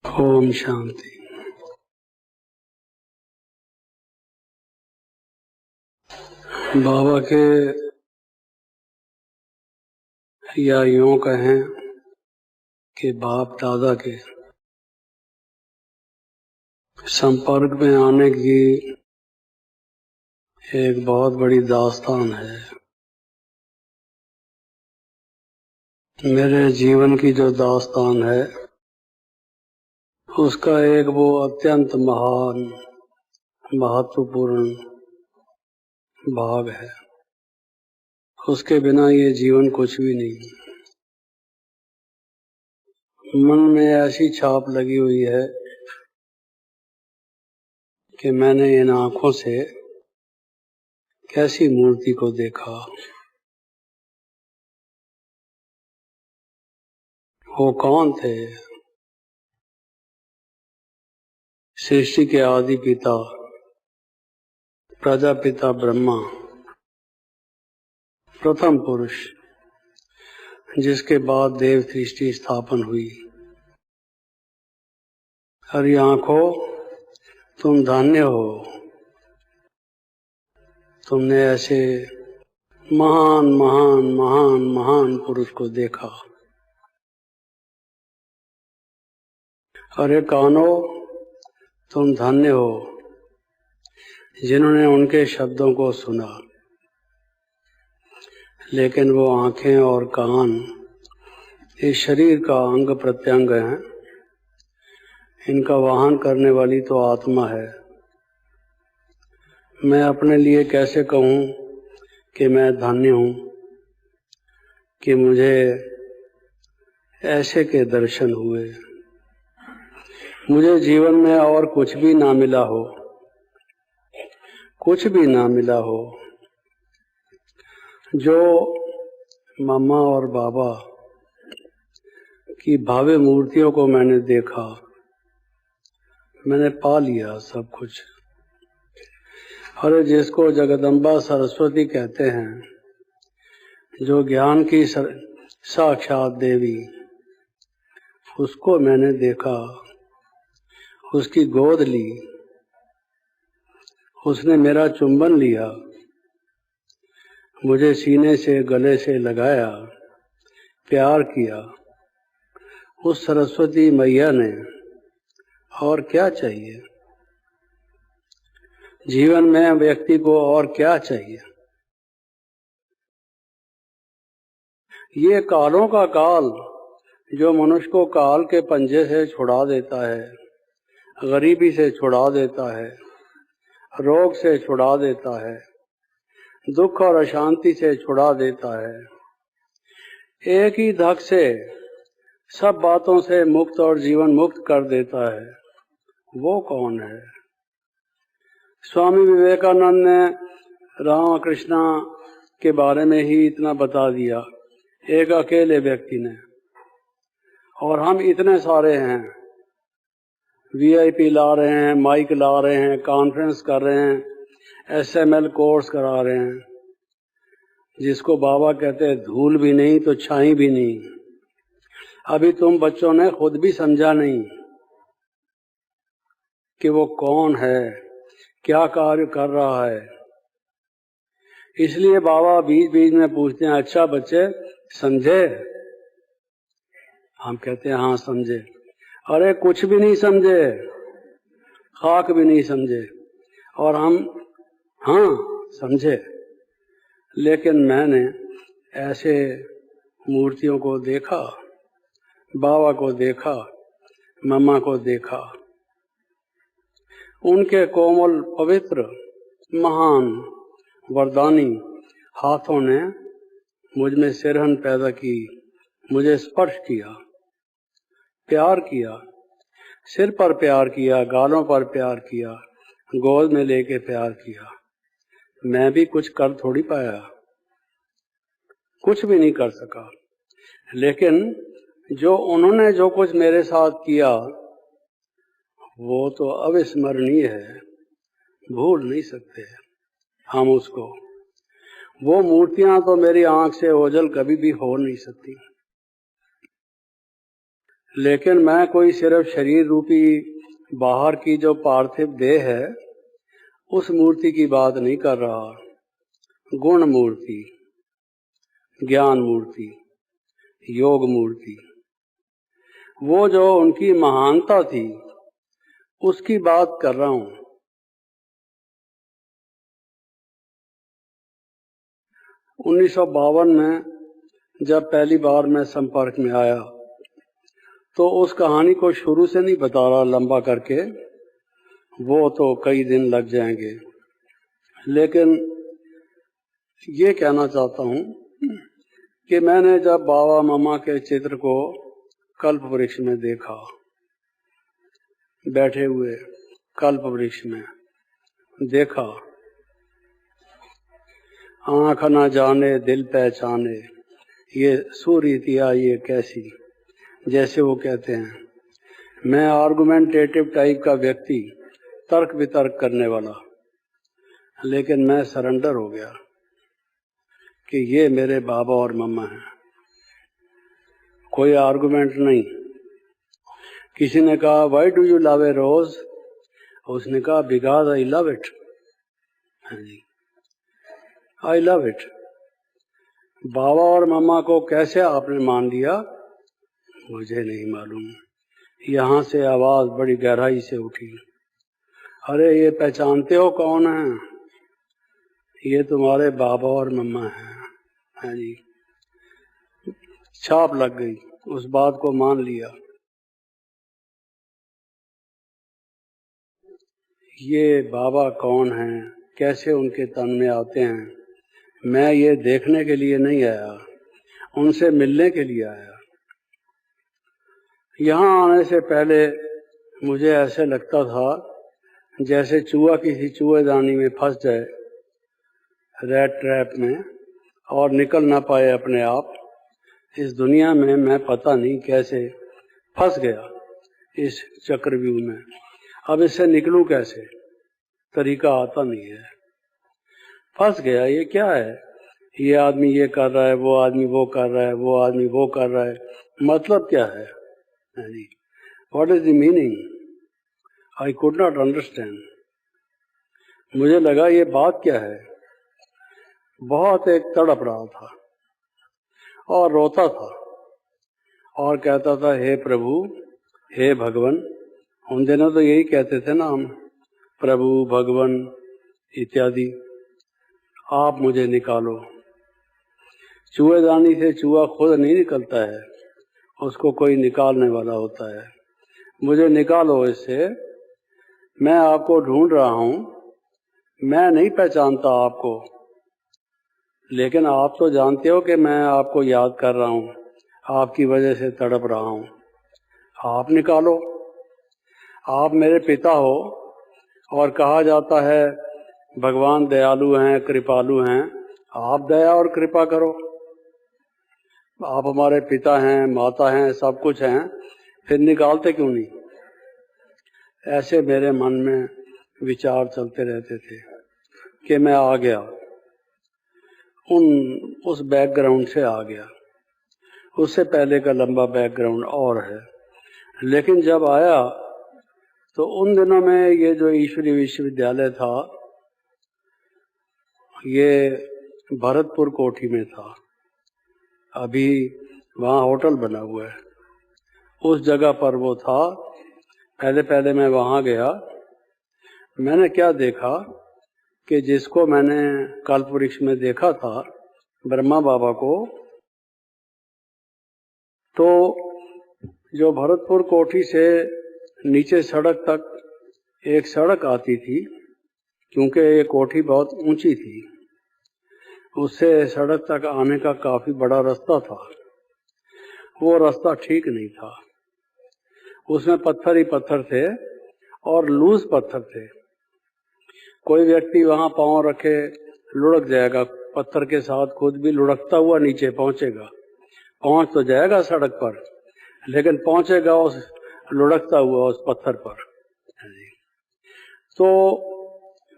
ओम शांति। बाबा के या यूं कहें कि बाप दादा के संपर्क में आने की एक बहुत बड़ी दास्तान है। मेरे जीवन की जो दास्तान है उसका एक वो अत्यंत महान महत्वपूर्ण भाग है। उसके बिना ये जीवन कुछ भी नहीं। मन में ऐसी छाप लगी हुई है कि मैंने इन आंखों से कैसी मूर्ति को देखा। वो कौन थे? सृष्टि के आदि पिता प्रजापिता ब्रह्मा, प्रथम पुरुष, जिसके बाद देव सृष्टि स्थापन हुई। हरी आंखों, तुम धन्य हो, तुमने ऐसे महान महान महान महान पुरुष को देखा। अरे कानो, तुम धन्य हो जिन्होंने उनके शब्दों को सुना। लेकिन वो आंखें और कान इस शरीर का अंग प्रत्यंग हैं। इनका वाहन करने वाली तो आत्मा है। मैं अपने लिए कैसे कहूँ कि मैं धन्य हूँ कि मुझे ऐसे के दर्शन हुए। मुझे जीवन में और कुछ भी ना मिला हो, कुछ भी ना मिला हो। जो मम्मा और बाबा की भव्य मूर्तियों को मैंने देखा, मैंने पा लिया सब कुछ। अरे जिसको जगदम्बा सरस्वती कहते हैं, जो ज्ञान की साक्षात देवी, उसको मैंने देखा, उसकी गोद ली, उसने मेरा चुंबन लिया, मुझे सीने से गले से लगाया, प्यार किया। उस सरस्वती मैया ने और क्या चाहिए? जीवन में व्यक्ति को और क्या चाहिए? ये कालों का काल जो मनुष्य को काल के पंजे से छुड़ा देता है, गरीबी से छुड़ा देता है, रोग से छुड़ा देता है, दुख और अशांति से छुड़ा देता है, एक ही धक से सब बातों से मुक्त और जीवन मुक्त कर देता है, वो कौन है? स्वामी विवेकानंद ने रामकृष्ण के बारे में ही इतना बता दिया, एक अकेले व्यक्ति ने। और हम इतने सारे हैं, वीआईपी ला रहे हैं, माइक ला रहे हैं, कॉन्फ्रेंस कर रहे हैं, एसएमएल कोर्स करा रहे हैं, जिसको बाबा कहते हैं धूल भी नहीं तो छाई भी नहीं। अभी तुम बच्चों ने खुद भी समझा नहीं कि वो कौन है, क्या कार्य कर रहा है। इसलिए बाबा बीच बीच में पूछते हैं, अच्छा बच्चे समझे? हम कहते हैं हाँ समझे। अरे कुछ भी नहीं समझे, खाक भी नहीं समझे। और हम हाँ समझे। लेकिन मैंने ऐसे मूर्तियों को देखा, बाबा को देखा, मम्मा को देखा। उनके कोमल पवित्र महान वरदानी हाथों ने मुझ में सिरहन पैदा की, मुझे स्पर्श किया, प्यार किया, सिर पर प्यार किया, गालों पर प्यार किया, गोद में लेके प्यार किया। मैं भी कुछ कर थोड़ी पाया, कुछ भी नहीं कर सका। लेकिन जो उन्होंने जो कुछ मेरे साथ किया वो तो अविस्मरणीय है, भूल नहीं सकते हम उसको। वो मूर्तियां तो मेरी आंख से ओझल कभी भी हो नहीं सकती। लेकिन मैं कोई सिर्फ शरीर रूपी बाहर की जो पार्थिव देह है उस मूर्ति की बात नहीं कर रहा। गुण मूर्ति, ज्ञान मूर्ति, योग मूर्ति, वो जो उनकी महानता थी उसकी बात कर रहा हूं। 1952 में जब पहली बार मैं संपर्क में आया तो उस कहानी को शुरू से नहीं बता रहा लंबा करके, वो तो कई दिन लग जाएंगे, लेकिन ये कहना चाहता हूं कि मैंने जब बाबा मामा के चित्र को कल्प वृक्ष में देखा, बैठे हुए कल्प वृक्ष में देखा, आंख न जाने दिल पहचाने, ये सुरीतियाँ ये कैसी, जैसे वो कहते हैं। मैं आर्गुमेंटेटिव टाइप का व्यक्ति, तर्क वितर्क करने वाला, लेकिन मैं सरेंडर हो गया कि ये मेरे बाबा और मम्मा हैं। कोई आर्गुमेंट नहीं। किसी ने कहा why do you love a rose, उसने कहा because I love it. I love it. बाबा और मम्मा को कैसे आपने मान लिया मुझे नहीं मालूम। यहाँ से आवाज बड़ी गहराई से उठी, अरे ये पहचानते हो कौन है? ये तुम्हारे बाबा और मम्मा हैं। हाँ जी, छाप लग गई, उस बात को मान लिया। ये बाबा कौन हैं, कैसे उनके तन में आते हैं, मैं ये देखने के लिए नहीं आया, उनसे मिलने के लिए आया। यहाँ आने से पहले मुझे ऐसे लगता था जैसे चूहा किसी चूहेदानी में फंस जाए, रैट ट्रैप में, और निकल ना पाए अपने आप। इस दुनिया में मैं पता नहीं कैसे फंस गया इस चक्रव्यूह में। अब इससे निकलूं कैसे, तरीका आता नहीं है। फंस गया। ये क्या है? ये आदमी ये कर रहा है, वो आदमी वो कर रहा है, वो आदमी वो कर रहा है, मतलब क्या है? What is the meaning? I could not understand. मुझे लगा ये बात क्या है। बहुत एक तड़प रहा था और रोता था और कहता था हे प्रभु, हे भगवान। उन दिनों तो यही कहते थे ना हम, प्रभु भगवान इत्यादि। आप मुझे निकालो। चूहेदानी से चूहा खुद नहीं निकलता है, उसको कोई निकालने वाला होता है। मुझे निकालो इससे, मैं आपको ढूंढ रहा हूं। मैं नहीं पहचानता आपको, लेकिन आप तो जानते हो कि मैं आपको याद कर रहा हूं, आपकी वजह से तड़प रहा हूं। आप निकालो। आप मेरे पिता हो और कहा जाता है भगवान दयालु हैं, कृपालु हैं। आप दया और कृपा करो। आप हमारे पिता हैं, माता हैं, सब कुछ हैं, फिर निकालते क्यों नहीं? ऐसे मेरे मन में विचार चलते रहते थे कि मैं आ गया, उस बैकग्राउंड से आ गया। उससे पहले का लंबा बैकग्राउंड और है, लेकिन जब आया तो उन दिनों में ये जो ईश्वरीय विश्वविद्यालय था ये भरतपुर कोठी में था। अभी वहाँ होटल बना हुआ है, उस जगह पर वो था। पहले मैं वहाँ गया। मैंने क्या देखा कि जिसको मैंने कल्प वृक्ष में देखा था, ब्रह्मा बाबा को, तो जो भरतपुर कोठी से नीचे सड़क तक एक सड़क आती थी, क्योंकि ये कोठी बहुत ऊंची थी, उससे सड़क तक आने का काफी बड़ा रास्ता था। वो रास्ता ठीक नहीं था, उसमें पत्थर ही पत्थर थे और लूज पत्थर थे। कोई व्यक्ति वहां पांव रखे लुढ़क जाएगा, पत्थर के साथ खुद भी लुढ़कता हुआ नीचे पहुंचेगा। पहुंच तो जाएगा सड़क पर, लेकिन पहुंचेगा उस लुढ़कता हुआ उस पत्थर पर। तो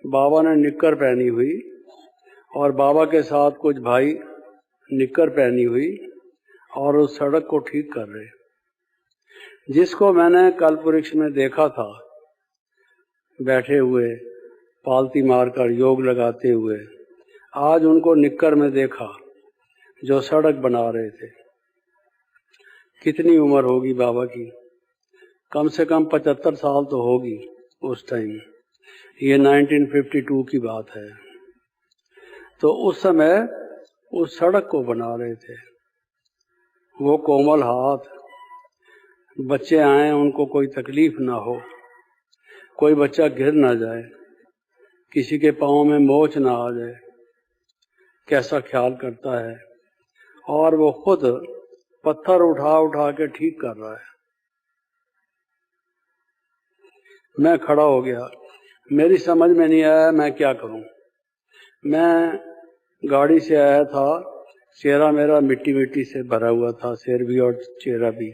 बाबा ने निक्कर पहनी हुई और बाबा के साथ कुछ भाई निक्कर पहनी हुई और उस सड़क को ठीक कर रहे। जिसको मैंने कल्प वृक्ष में देखा था बैठे हुए पालती मारकर योग लगाते हुए, आज उनको निक्कर में देखा जो सड़क बना रहे थे। कितनी उम्र होगी बाबा की? कम से कम 75 साल तो होगी उस टाइम। ये 1952 की बात है। तो उस समय उस सड़क को बना रहे थे। वो कोमल हाथ, बच्चे आए उनको कोई तकलीफ ना हो, कोई बच्चा गिर ना जाए, किसी के पाँव में मोच ना आ जाए, कैसा ख्याल करता है। और वो खुद पत्थर उठा उठा के ठीक कर रहा है। मैं खड़ा हो गया, मेरी समझ में नहीं आया मैं क्या करूं। मैं गाड़ी से आया था, चेहरा मेरा मिट्टी मिट्टी से भरा हुआ था, सिर भी और चेहरा भी।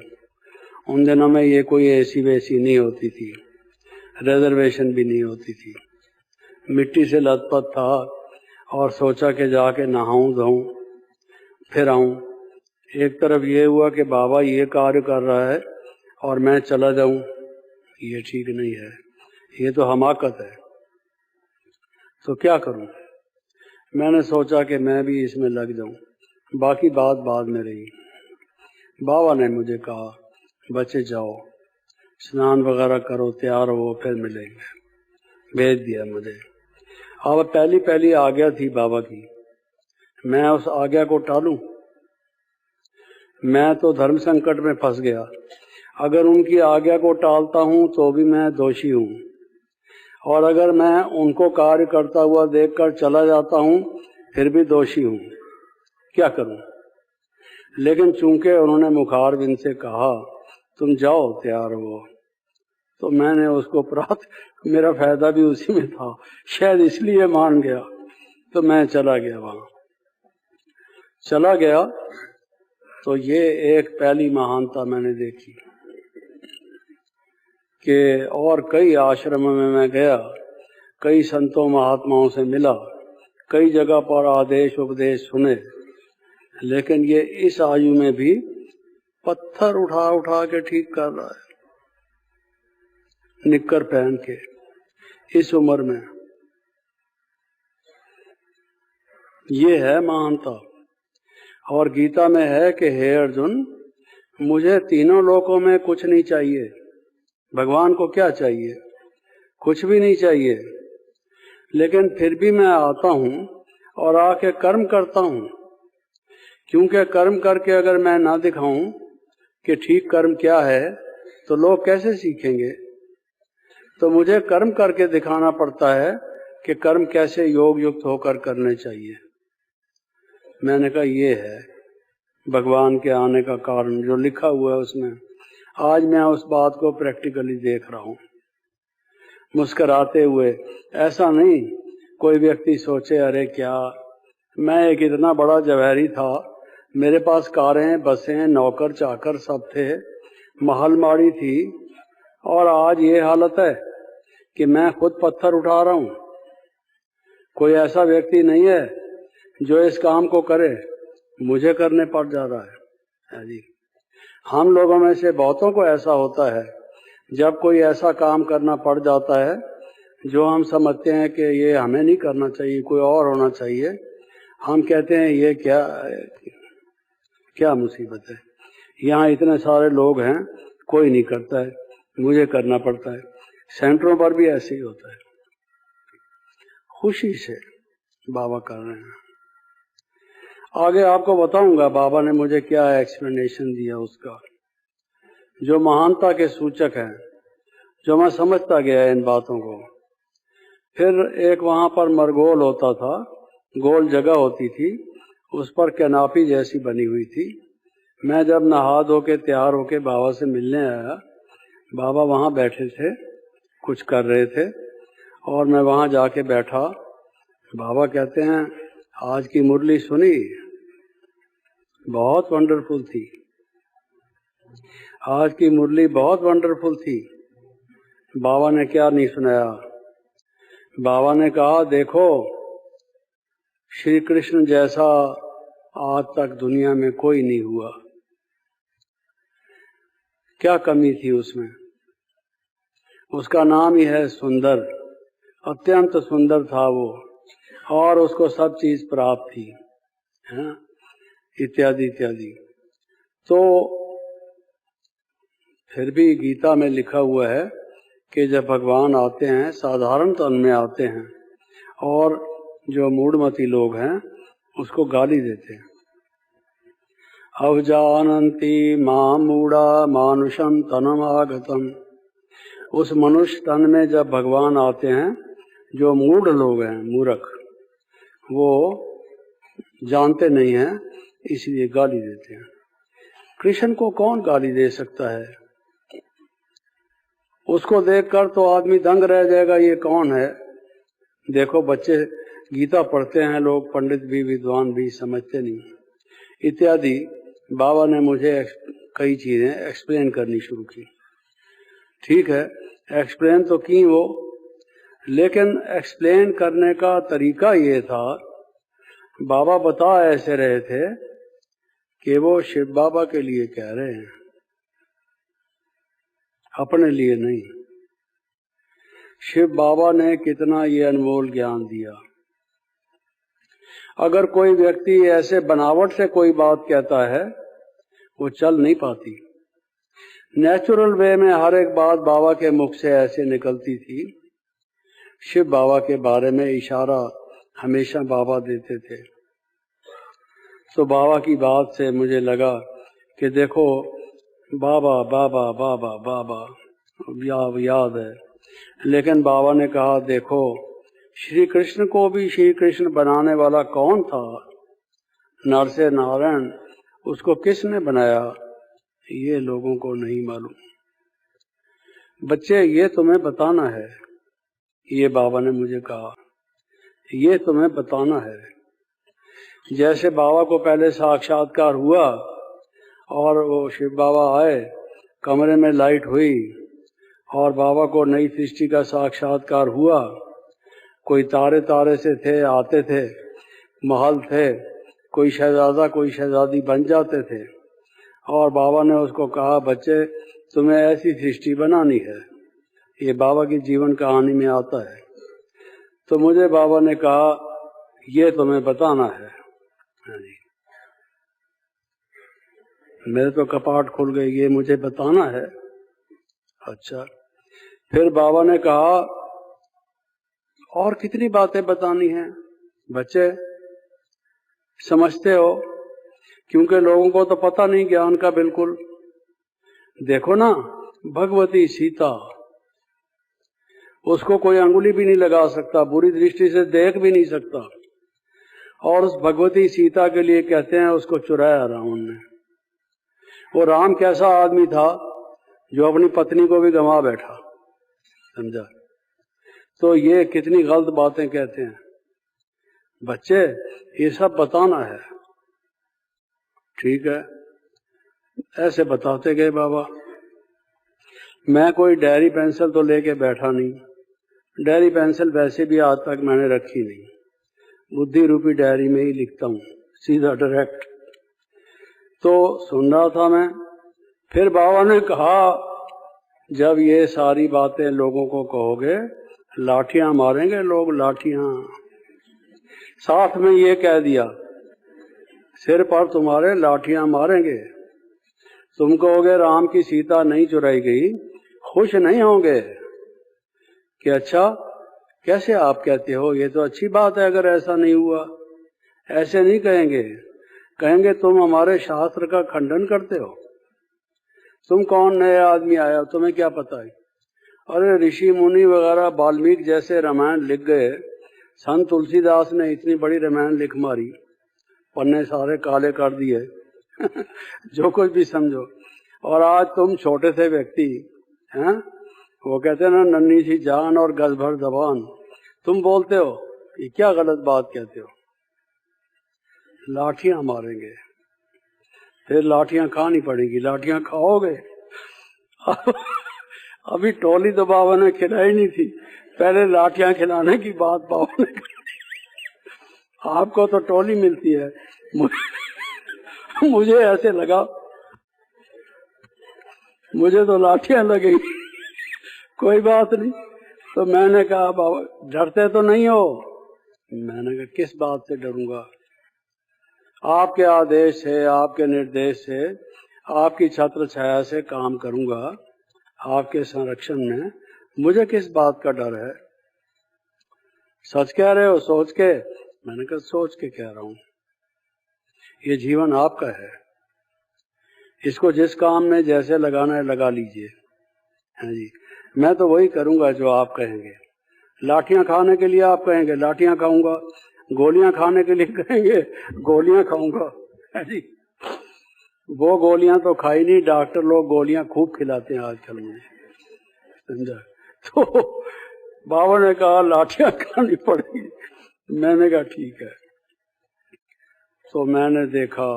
उन दिनों में ये कोई एसी वैसी नहीं होती थी, रिजर्वेशन भी नहीं होती थी। मिट्टी से लथपथ था और सोचा कि जाके नहाऊं धोऊं फिर आऊं। एक तरफ ये हुआ कि बाबा ये कार्य कर रहा है और मैं चला जाऊं, ये ठीक नहीं है, ये तो हमाकत है। तो क्या करूं? मैंने सोचा कि मैं भी इसमें लग जाऊं, बाकी बात बाद में रही। बाबा ने मुझे कहा बच्चे जाओ स्नान वगैरह करो, तैयार हो, फिर मिलेंगे। भेज दिया मुझे। अब पहली पहली आज्ञा थी बाबा की, मैं उस आज्ञा को टालूं? मैं तो धर्म संकट में फंस गया। अगर उनकी आज्ञा को टालता हूं तो भी मैं दोषी हूं, और अगर मैं उनको कार्य करता हुआ देखकर चला जाता हूं फिर भी दोषी हूं। क्या करूं? लेकिन चूंकि उन्होंने मुखारबिंद से कहा तुम जाओ तैयार हो, तो मैंने उसको मेरा फायदा भी उसी में था, शायद इसलिए मान गया। तो मैं चला गया, वहां चला गया। तो ये एक पहली महानता मैंने देखी कि और कई आश्रमों में मैं गया, कई संतों महात्माओं से मिला, कई जगह पर आदेश उपदेश सुने, लेकिन ये इस आयु में भी पत्थर उठा उठा के ठीक कर रहा है, निक्कर पहन के, इस उम्र में। ये है महानता। और गीता में है कि हे अर्जुन, मुझे तीनों लोकों में कुछ नहीं चाहिए। भगवान को क्या चाहिए? कुछ भी नहीं चाहिए, लेकिन फिर भी मैं आता हूं और आके कर्म करता हूं, क्योंकि कर्म करके अगर मैं ना दिखाऊं कि ठीक कर्म क्या है तो लोग कैसे सीखेंगे। तो मुझे कर्म करके दिखाना पड़ता है कि कर्म कैसे योग युक्त होकर करने चाहिए। मैंने कहा ये है भगवान के आने का कारण, जो लिखा हुआ है उसमें। आज मैं उस बात को प्रैक्टिकली देख रहा हूं, मुस्कुराते हुए। ऐसा नहीं कोई व्यक्ति सोचे अरे क्या, मैं एक इतना बड़ा जवाहरी था, मेरे पास कारें बसें नौकर चाकर सब थे, महलमाड़ी थी, और आज ये हालत है कि मैं खुद पत्थर उठा रहा हूं। कोई ऐसा व्यक्ति नहीं है जो इस काम को करे, मुझे करने पड़ जा रहा है जी। हम लोगों में से बहुतों को ऐसा होता है, जब कोई ऐसा काम करना पड़ जाता है जो हम समझते हैं कि ये हमें नहीं करना चाहिए, कोई और होना चाहिए, हम कहते हैं ये क्या मुसीबत है, यहाँ इतने सारे लोग हैं कोई नहीं करता है, मुझे करना पड़ता है। सेंटरों पर भी ऐसे ही होता है। खुशी से बाबा कर रहे हैं। आगे आपको बताऊंगा बाबा ने मुझे क्या एक्सप्लेनेशन दिया उसका, जो महानता के सूचक हैं, जो मैं समझता गया इन बातों को। फिर एक वहां पर मरगोल होता था, गोल जगह होती थी, उस पर कैनापी जैसी बनी हुई थी। मैं जब नहा धो के तैयार होके बाबा से मिलने आया, बाबा वहां बैठे थे, कुछ कर रहे थे, और मैं वहां जाके बैठा। बाबा कहते हैं आज की मुरली सुनी, बहुत वंडरफुल थी, आज की मुरली बहुत वंडरफुल थी। बाबा ने क्या नहीं सुनाया? बाबा ने कहा देखो, श्री कृष्ण जैसा आज तक दुनिया में कोई नहीं हुआ। क्या कमी थी उसमें? उसका नाम ही है सुंदर, अत्यंत सुंदर था वो, और उसको सब चीज प्राप्त थी, है इत्यादि इत्यादि। तो फिर भी गीता में लिखा हुआ है कि जब भगवान आते हैं साधारण तन में आते हैं और जो मूढ़मती लोग हैं उसको गाली देते हैं। अवजानन्ति मां मूढ़ा मानुषम तनम आगतम। उस मनुष्य तन में जब भगवान आते हैं, जो मूढ़ लोग हैं, मूर्ख, वो जानते नहीं हैं, इसलिए गाली देते हैं। कृष्ण को कौन गाली दे सकता है? उसको देखकर तो आदमी दंग रह जाएगा, ये कौन है? देखो बच्चे गीता पढ़ते हैं लोग, पंडित भी विद्वान भी समझते नहीं इत्यादि। बाबा ने मुझे कई चीजें एक्सप्लेन करनी शुरू की। ठीक है, एक्सप्लेन तो की वो, लेकिन एक्सप्लेन करने का तरीका ये था, बाबा बता ऐसे रहे थे कि वो शिव बाबा के लिए कह रहे हैं, अपने लिए नहीं। शिव बाबा ने कितना ये अनमोल ज्ञान दिया। अगर कोई व्यक्ति ऐसे बनावट से कोई बात कहता है, वो चल नहीं पाती। नेचुरल वे में हर एक बात बाबा के मुख से ऐसे निकलती थी। शिव बाबा के बारे में इशारा हमेशा बाबा देते थे। तो बाबा की बात से मुझे लगा कि देखो बाबा बाबा बाबा बाबा याद है, लेकिन बाबा ने कहा देखो श्री कृष्ण को भी श्री कृष्ण बनाने वाला कौन था? नर से नारायण, उसको किसने बनाया? ये लोगों को नहीं मालूम। बच्चे ये तुम्हें बताना है, ये बाबा ने मुझे कहा, ये तुम्हें बताना है। जैसे बाबा को पहले साक्षात्कार हुआ और वो शिव बाबा आए, कमरे में लाइट हुई और बाबा को नई सृष्टि का साक्षात्कार हुआ। कोई तारे तारे से थे, आते थे, महल थे, कोई शहजादा कोई शहजादी बन जाते थे, और बाबा ने उसको कहा बच्चे तुम्हें ऐसी सृष्टि बनानी है। ये बाबा की जीवन कहानी में आता है। तो मुझे बाबा ने कहा ये तुम्हें बताना है। मेरे तो कपाट खुल गए, ये मुझे बताना है। अच्छा, फिर बाबा ने कहा और कितनी बातें बतानी हैं बच्चे, समझते हो? क्योंकि लोगों को तो पता नहीं ज्ञान का बिल्कुल। देखो ना, भगवती सीता, उसको कोई अंगुली भी नहीं लगा सकता, बुरी दृष्टि से देख भी नहीं सकता, और उस भगवती सीता के लिए कहते हैं उसको चुराया रावण ने। वो राम कैसा आदमी था जो अपनी पत्नी को भी गंवा बैठा, समझा? तो ये कितनी गलत बातें कहते हैं बच्चे, ये सब बताना है। ठीक है, ऐसे बताते गए बाबा। मैं कोई डायरी पेंसिल तो लेके बैठा नहीं, डायरी पेंसिल वैसे भी आज तक मैंने रखी नहीं, बुद्धि रूपी डायरी में ही लिखता हूँ सीधा डायरेक्ट। तो सुन रहा था मैं, फिर बाबा ने कहा जब ये सारी बातें लोगों को कहोगे लाठियां मारेंगे लोग, लाठियां। साथ में ये कह दिया सिर पर तुम्हारे लाठियां मारेंगे। तुम कहोगे राम की सीता नहीं चुराई गई, खुश नहीं होंगे कि अच्छा कैसे आप कहते हो, ये तो अच्छी बात है अगर ऐसा नहीं हुआ। ऐसे नहीं कहेंगे, कहेंगे तुम हमारे शास्त्र का खंडन करते हो। तुम कौन नए आदमी आया हो, तुम्हें क्या पता है? अरे ऋषि मुनि वगैरह वाल्मीकि जैसे रामायण लिख गए, संत तुलसीदास ने इतनी बड़ी रामायण लिख मारी, पन्ने सारे काले कर दिए जो कुछ भी समझो। और आज तुम छोटे से व्यक्ति हैं, वो कहते हैं ना नन्ही सी जान और गज भर जबान, तुम बोलते हो ये क्या गलत बात कहते हो। लाठियां मारेंगे, फिर लाठियां खानी पड़ेगी, लाठियां खाओगे। अभी टोली तो बाबा ने खिलाई नहीं थी, पहले लाठियां खिलाने की बात बाबा ने कही। आपको तो टोली मिलती है, मुझे ऐसे लगा मुझे तो लाठियां लगेगी। कोई बात नहीं। तो मैंने कहा बाबा डरते तो नहीं हो? मैंने कहा किस बात से डरूंगा, आपके आदेश से, आपके निर्देश से, आपकी छत्र छाया से काम करूंगा, आपके संरक्षण में, मुझे किस बात का डर है? सच कह रहे हो सोच के? मैंने कहा सोच के कह रहा हूं, ये जीवन आपका है, इसको जिस काम में जैसे लगाना है लगा लीजिए। हाँ जी, मैं तो वही करूंगा जो आप कहेंगे। लाठियां खाने के लिए आप कहेंगे लाठियां खाऊंगा, गोलियां खाने के लिए कहेंगे गोलियां खाऊंगा। हाँ जी, वो गोलियां तो खाई नहीं, डॉक्टर लोग गोलियां खूब खिलाते हैं आजकल मुझे, समझा। तो बाबा ने कहा लाठियां खानी पड़ेगी। मैंने कहा ठीक है। तो मैंने देखा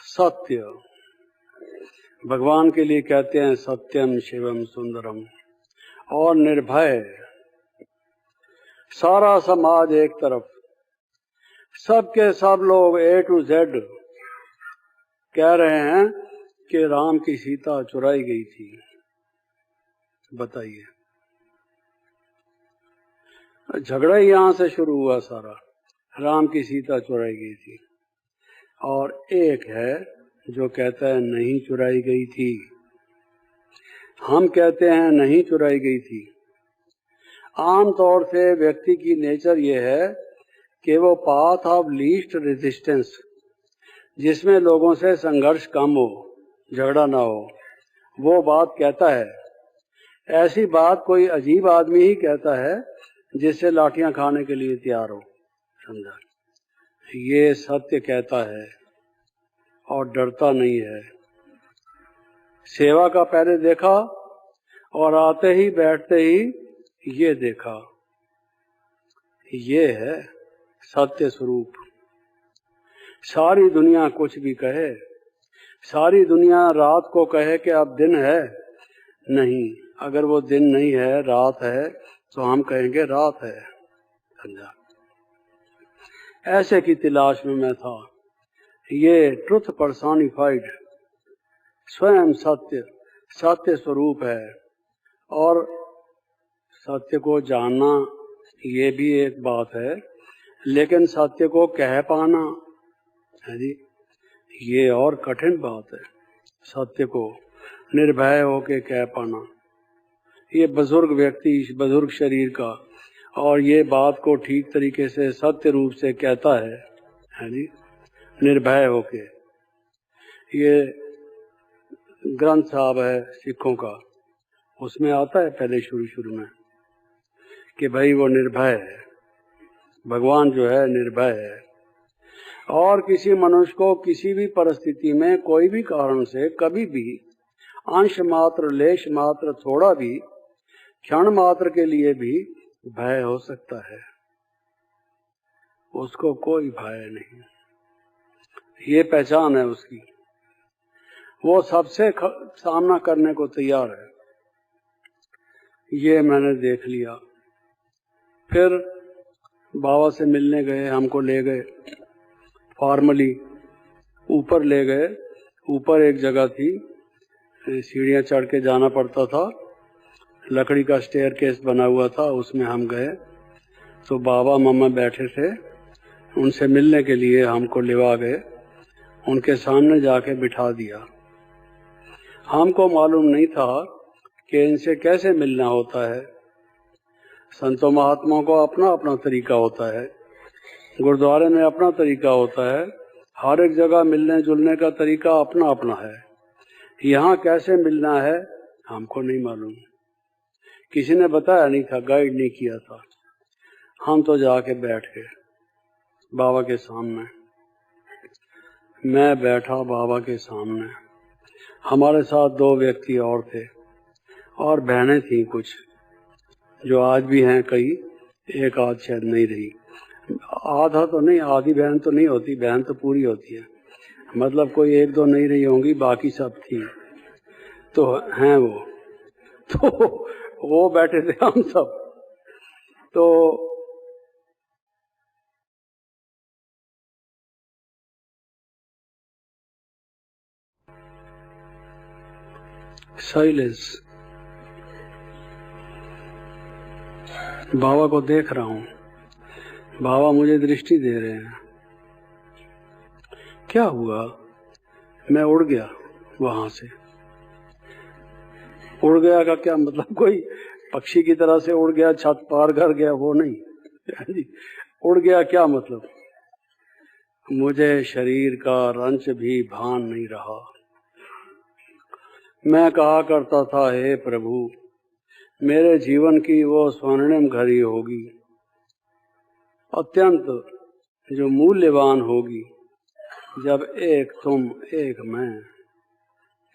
सत्य, भगवान के लिए कहते हैं सत्यम शिवम सुंदरम, और निर्भय। सारा समाज एक तरफ, सबके सब लोग A to Z कह रहे हैं कि राम की सीता चुराई गई थी। बताइए, झगड़ा ही यहां से शुरू हुआ सारा, राम की सीता चुराई गई थी। और एक है जो कहता है नहीं चुराई गई थी, हम कहते हैं नहीं चुराई गई थी। आम तौर से व्यक्ति की नेचर ये है कि वो पाथ ऑफ लीस्ट रेजिस्टेंस, जिसमें लोगों से संघर्ष कम हो, झगड़ा ना हो, वो बात कहता है। ऐसी बात कोई अजीब आदमी ही कहता है जिससे लाठियां खाने के लिए तैयार हो, समझा। ये सत्य कहता है और डरता नहीं है। सेवा का पहले देखा और आते ही बैठते ही ये देखा, ये है सत्य स्वरूप। सारी दुनिया कुछ भी कहे, सारी दुनिया रात को कहे कि अब दिन है, नहीं, अगर वो दिन नहीं है रात है तो हम कहेंगे रात है, समझा। ऐसे की तलाश में मैं था। ये ट्रुथ पर्सोनिफाइड, स्वयं सत्य, सत्य स्वरूप है। और सत्य को जानना ये भी एक बात है, लेकिन सत्य को कह पाना है जी, ये और कठिन बात है। सत्य को निर्भय होके कह पाना, ये बुजुर्ग व्यक्ति, इस बुजुर्ग शरीर का, और ये बात को ठीक तरीके से सत्य रूप से कहता है जी, निर्भय होके। ये ग्रंथ साहब है सिखों का, उसमें आता है पहले शुरू में कि भाई वो निर्भय है, भगवान जो है निर्भय है। और किसी मनुष्य को किसी भी परिस्थिति में कोई भी कारण से कभी भी अंश मात्र, लेश मात्र, थोड़ा भी, क्षण मात्र के लिए भी भय हो सकता है। उसको कोई भय नहीं, ये पहचान है उसकी, वो सबसे सामना करने को तैयार है। ये मैंने देख लिया। फिर बाबा से मिलने गए, हमको ले गए फॉर्मली, ऊपर ले गए। ऊपर एक जगह थी, सीढ़ियां चढ़ के जाना पड़ता था, लकड़ी का स्टेयर केस बना हुआ था, उसमें हम गए। तो बाबा मम्मा बैठे थे, उनसे मिलने के लिए हमको लेवा गए, उनके सामने जाके बिठा दिया। हमको मालूम नहीं था कि इनसे कैसे मिलना होता है। संतों महात्माओं को अपना अपना तरीका होता है, गुरुद्वारे में अपना तरीका होता है, हर एक जगह मिलने जुलने का तरीका अपना अपना है। यहाँ कैसे मिलना है हमको नहीं मालूम, किसी ने बताया नहीं था, गाइड नहीं किया था। हम तो जाके बैठ गए बाबा के सामने। मैं बैठा बाबा के सामने, हमारे साथ 2 व्यक्ति और थे, और बहनें थी कुछ, जो आज भी हैं कई, एक आध शायद नहीं रही। आधा तो नहीं, आधी बहन तो नहीं होती, बहन तो पूरी होती है, मतलब कोई 1-2 नहीं रही होंगी, बाकी सब थी। तो हैं वो, तो वो बैठे थे हम सब। तो साइलेंस। बाबा को देख रहा हूँ, बाबा मुझे दृष्टि दे रहे हैं। क्या हुआ? मैं उड़ गया वहां से। उड़ गया का क्या मतलब? कोई पक्षी की तरह से उड़ गया, छत पार कर गया, वो नहीं। उड़ गया क्या मतलब? मुझे शरीर का रंच भी भान नहीं रहा। मैं कहा करता था, हे प्रभु, मेरे जीवन की वो स्वर्णिम घड़ी होगी, अत्यंत जो मूल्यवान होगी, जब एक तुम एक मैं,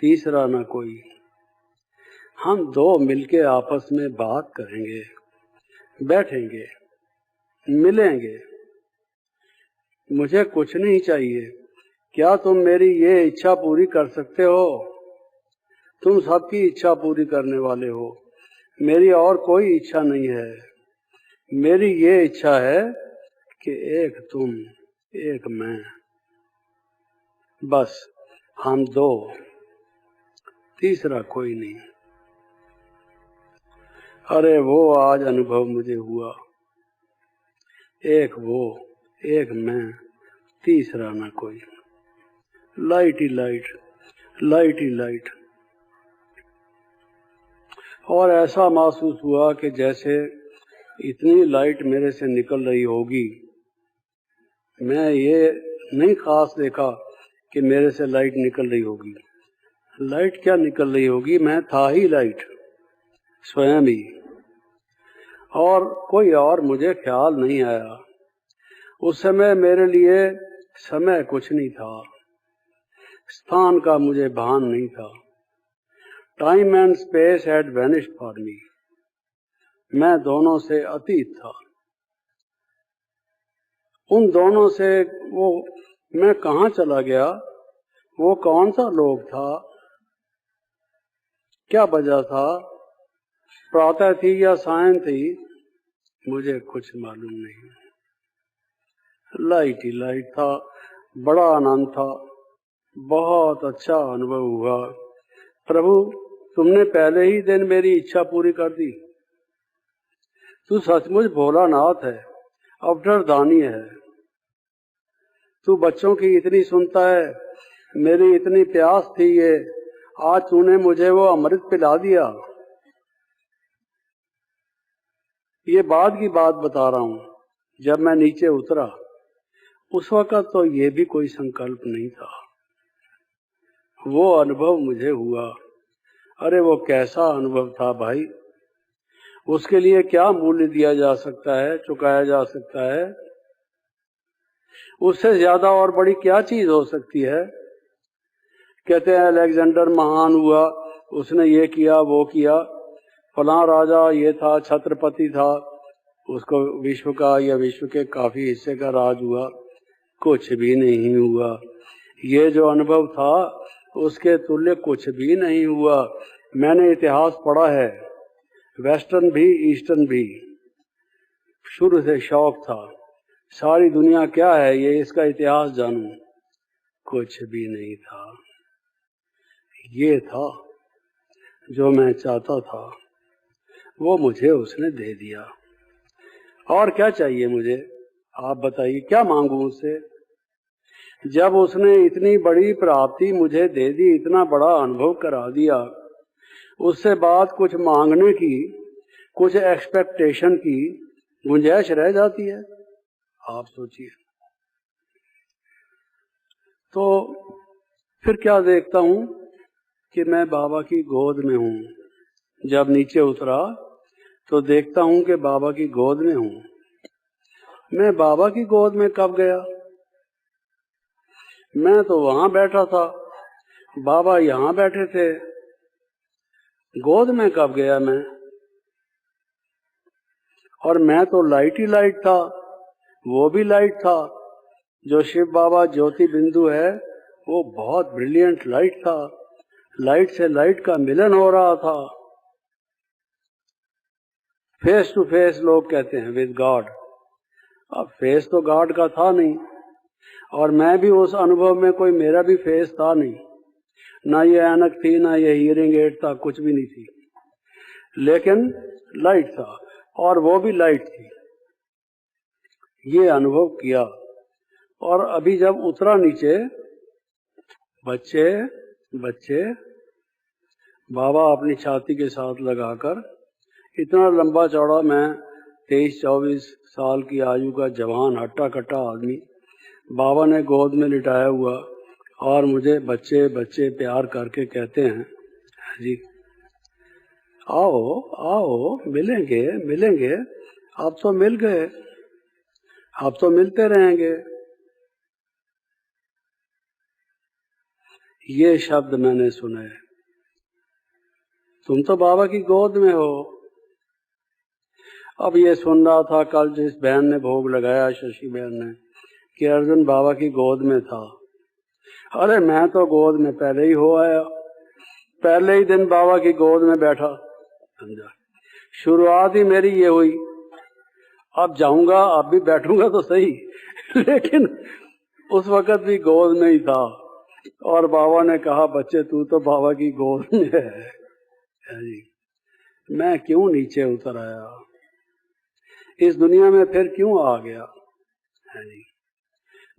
तीसरा न कोई। हम दो मिलके आपस में बात करेंगे, बैठेंगे, मिलेंगे। मुझे कुछ नहीं चाहिए। क्या तुम मेरी ये इच्छा पूरी कर सकते हो? तुम सबकी इच्छा पूरी करने वाले हो। मेरी और कोई इच्छा नहीं है। मेरी ये इच्छा है कि एक तुम एक मैं, बस हम दो, तीसरा कोई नहीं। अरे वो आज अनुभव मुझे हुआ, एक वो एक मैं, तीसरा ना कोई। लाइट ही लाइट, लाइट ही लाइट। और ऐसा महसूस हुआ कि जैसे इतनी लाइट मेरे से निकल रही होगी। मैं ये नहीं खास देखा कि मेरे से लाइट निकल रही होगी। लाइट क्या निकल रही होगी? मैं था ही लाइट, स्वयं ही। और कोई और मुझे ख्याल नहीं आया। उस समय मेरे लिए समय कुछ नहीं था, स्थान का मुझे भान नहीं था। Time and space had vanished for me. मैं दोनों से अतीत था। उन दोनों से वो मैं कहाँ चला गया? वो कौन सा लोग था? क्या वजह था? प्रातः थी या सायं थी? मुझे कुछ मालूम नहीं। लाइट ही लाइट था। बड़ा आनंद था। बहुत अच्छा अनुभव हुआ। प्रभु, तुमने पहले ही दिन मेरी इच्छा पूरी कर दी। तू सचमुच भोलानाथ है, अवतारदानी है। तू बच्चों की इतनी सुनता है। मेरी इतनी प्यास थी ये, आज तूने मुझे वो अमृत पिला दिया। ये बाद की बात बता रहा हूँ। जब मैं नीचे उतरा उस वक्त तो ये भी कोई संकल्प नहीं था। वो अनुभव मुझे हुआ। अरे वो कैसा अनुभव था भाई! उसके लिए क्या मूल्य दिया जा सकता है, चुकाया जा सकता है? उससे ज्यादा और बड़ी क्या चीज हो सकती है? कहते हैं अलेक्जेंडर महान हुआ, उसने ये किया वो किया, फलां राजा ये था, छत्रपति था, उसको विश्व का या विश्व के काफी हिस्से का राज हुआ। कुछ भी नहीं हुआ। ये जो अनुभव था उसके तुल्य कुछ भी नहीं हुआ। मैंने इतिहास पढ़ा है, वेस्टर्न भी ईस्टर्न भी। शुरू से शौक था, सारी दुनिया क्या है ये इसका इतिहास जानूं। कुछ भी नहीं था। ये था जो मैं चाहता था, वो मुझे उसने दे दिया। और क्या चाहिए मुझे? आप बताइए, क्या मांगू उससे? जब उसने इतनी बड़ी प्राप्ति मुझे दे दी, इतना बड़ा अनुभव करा दिया, उससे बाद कुछ मांगने की, कुछ एक्सपेक्टेशन की गुंजाइश रह जाती है? आप सोचिए। तो फिर क्या देखता हूं कि मैं बाबा की गोद में हूं। जब नीचे उतरा तो देखता हूं कि बाबा की गोद में हूं। मैं बाबा की गोद में कब गया? मैं तो वहां बैठा था, बाबा यहां बैठे थे। गोद में कब गया मैं? और मैं तो लाइट ही लाइट था, वो भी लाइट था। जो शिव बाबा ज्योति बिंदु है वो बहुत ब्रिलियंट लाइट था। लाइट से लाइट का मिलन हो रहा था। फेस टू फेस लोग कहते हैं विद गॉड। अब फेस तो गॉड का था नहीं, और मैं भी उस अनुभव में कोई मेरा भी फेस था नहीं। ना ये ऐनक थी, ना ये हियरिंग एड था, कुछ भी नहीं थी, लेकिन लाइट था, और वो भी लाइट थी। ये अनुभव किया। और अभी जब उतरा नीचे, बच्चे बच्चे बाबा अपनी छाती के साथ लगाकर, इतना लंबा चौड़ा मैं 23-24 साल की आयु का जवान हट्टा कट्टा आदमी, बाबा ने गोद में लिटाया हुआ, और मुझे बच्चे बच्चे प्यार करके कहते हैं, जी आओ आओ, मिलेंगे मिलेंगे, आप तो मिल गए, आप तो मिलते रहेंगे। ये शब्द मैंने सुने। तुम तो बाबा की गोद में हो। अब ये सुन रहा था कल जिस बहन ने भोग लगाया, शशि बहन ने, कि अर्जुन बाबा की गोद में था। अरे मैं तो गोद में पहले ही हो आया, पहले ही दिन बाबा की गोद में बैठा, समझा। शुरुआत ही मेरी ये हुई, अब जाऊंगा, अब भी बैठूंगा तो सही, लेकिन उस वक्त भी गोद में ही था। और बाबा ने कहा, बच्चे तू तो बाबा की गोद में है। मैं क्यों नीचे उतर आया, इस दुनिया में फिर क्यों आ गया?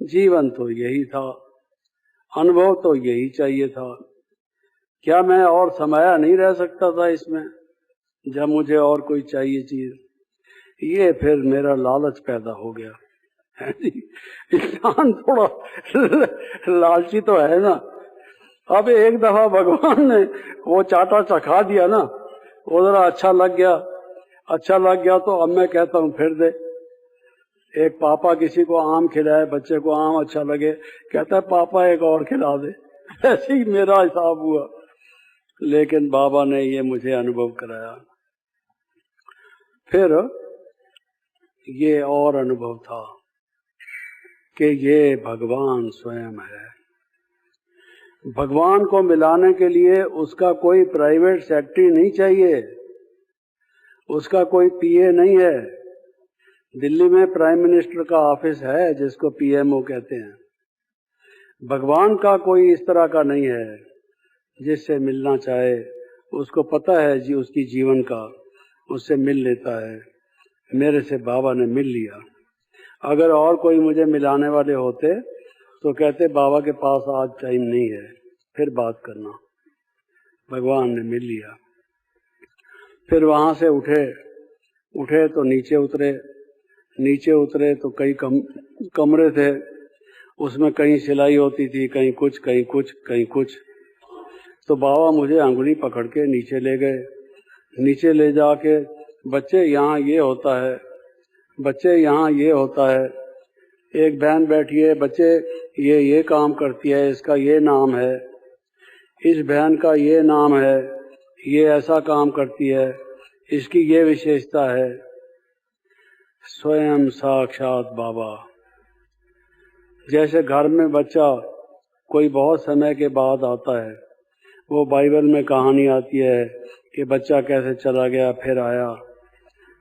जीवन तो यही था, अनुभव तो यही चाहिए था। क्या मैं और समाया नहीं रह सकता था इसमें, जब मुझे और कोई चाहिए चीज? ये फिर मेरा लालच पैदा हो गया। इंसान थोड़ा लालची तो है ना। अब एक दफा भगवान ने वो चाटा चखा दिया ना, वो जरा अच्छा लग गया तो अब मैं कहता हूँ फिर दे। एक पापा किसी को आम खिलाए, बच्चे को आम अच्छा लगे, कहता है पापा एक और खिला दे। ऐसे ही मेरा हिसाब हुआ। लेकिन बाबा ने ये मुझे अनुभव कराया। फिर ये और अनुभव था कि ये भगवान स्वयं है। भगवान को मिलाने के लिए उसका कोई प्राइवेट सेक्रेटरी नहीं चाहिए, उसका कोई पीए नहीं है। दिल्ली में प्राइम मिनिस्टर का ऑफिस है जिसको पीएमओ कहते हैं। भगवान का कोई इस तरह का नहीं है, जिससे मिलना चाहे उसको पता है जी उसकी जीवन का, उससे मिल लेता है। मेरे से बाबा ने मिल लिया। अगर और कोई मुझे मिलाने वाले होते तो कहते बाबा के पास आज टाइम नहीं है, फिर बात करना। भगवान ने मिल लिया। फिर वहां से उठे तो नीचे उतरे तो कई कमरे थे, उसमें कहीं सिलाई होती थी, कहीं कुछ। तो बाबा मुझे अंगुली पकड़ के नीचे ले गए। नीचे ले जाके, बच्चे यहाँ ये होता है, बच्चे यहाँ ये होता है, एक बहन बैठी है, बच्चे ये काम करती है, इसका ये नाम है, इस बहन का ये नाम है, ये ऐसा काम करती है, इसकी ये विशेषता है। स्वयं साक्षात बाबा। जैसे घर में बच्चा कोई बहुत समय के बाद आता है, वो बाइबल में कहानी आती है कि बच्चा कैसे चला गया फिर आया,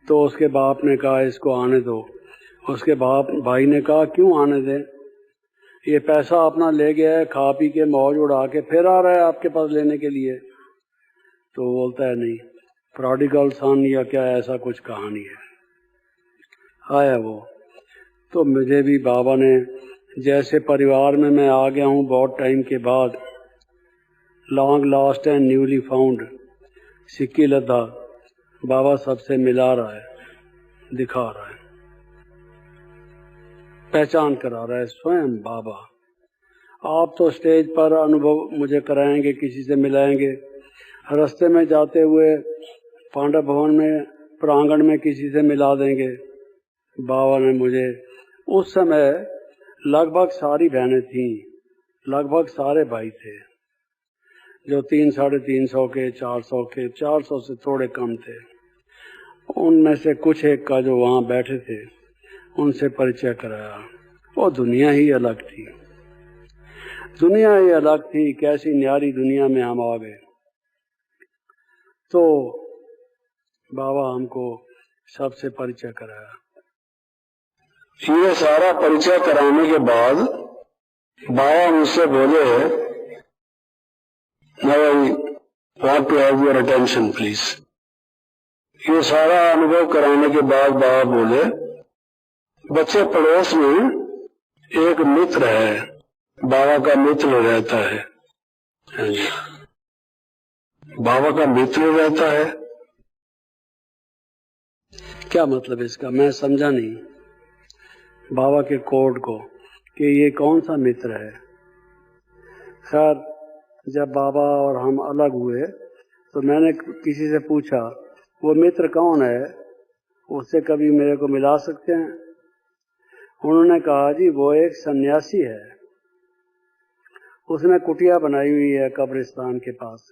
तो उसके बाप ने कहा इसको आने दो। उसके भाई ने कहा क्यों आने दें, ये पैसा अपना ले गया है, खा पी के मौज उड़ा के फिर आ रहा है आपके पास लेने के लिए। तो बोलता है नहीं, प्रोडिगल सन या क्या ऐसा कुछ कहानी है। आया वो। तो मुझे भी बाबा ने, जैसे परिवार में मैं आ गया हूँ बहुत टाइम के बाद, long lost and newly found, सिक्की लद्दा, बाबा सबसे मिला रहा है, दिखा रहा है, पहचान करा रहा है। स्वयं बाबा। आप तो स्टेज पर अनुभव मुझे कराएंगे, किसी से मिलाएंगे, रास्ते में जाते हुए पांडव भवन में प्रांगण में किसी से मिला देंगे। बाबा ने मुझे, उस समय लगभग सारी बहनें थीं, लगभग सारे भाई थे, जो 300-350 के, 400 के, 400 से थोड़े कम थे। उनमें से कुछ एक का जो वहां बैठे थे, उनसे परिचय कराया। वो दुनिया ही अलग थी, दुनिया ही अलग थी। कैसी न्यारी दुनिया में हम आ गए। तो बाबा हमको सबसे परिचय कराया। ये सारा परिचय कराने के बाद बाबा मुझसे बोले, Now I want to have your attention, please. ये सारा अनुभव कराने के बाद बाबा बोले, बच्चे पड़ोस में एक मित्र है, बाबा का मित्र रहता है। बाबा का मित्र रहता है, क्या मतलब इसका? मैं समझा नहीं बाबा के कोड को कि ये कौन सा मित्र है। खैर, जब बाबा और हम अलग हुए तो मैंने किसी से पूछा वो मित्र कौन है, उससे कभी मेरे को मिला सकते हैं? उन्होंने कहा जी वो एक सन्यासी है, उसने कुटिया बनाई हुई है कब्रिस्तान के पास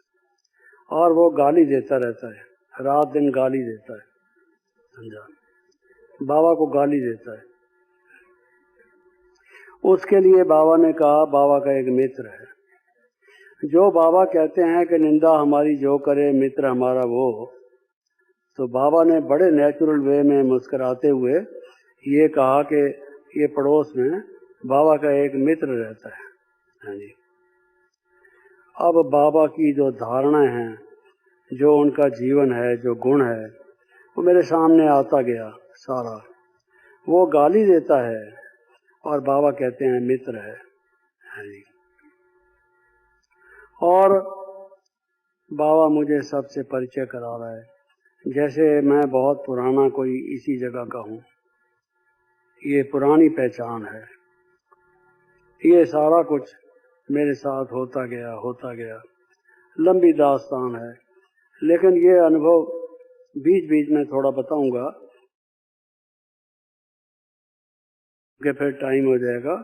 और वो गाली देता रहता है, रात दिन गाली देता है, समझा? बाबा को गाली देता है। उसके लिए बाबा ने कहा बाबा का एक मित्र है। जो बाबा कहते हैं कि निंदा हमारी जो करे मित्र हमारा वो, तो बाबा ने बड़े नेचुरल वे में मुस्कुराते हुए ये कहा कि ये पड़ोस में बाबा का एक मित्र रहता है। हाँ जी। अब बाबा की जो धारणा है, जो उनका जीवन है, जो गुण है, वो मेरे सामने आता गया सारा। वो गाली देता है और बाबा कहते हैं मित्र है। हाँ जी। और बाबा मुझे सबसे परिचय करा रहा है, जैसे मैं बहुत पुराना कोई इसी जगह का हूँ। ये पुरानी पहचान है। ये सारा कुछ मेरे साथ होता गया, लंबी दास्तान है। लेकिन ये अनुभव बीच बीच में थोड़ा बताऊंगा कि फिर टाइम हो जाएगा।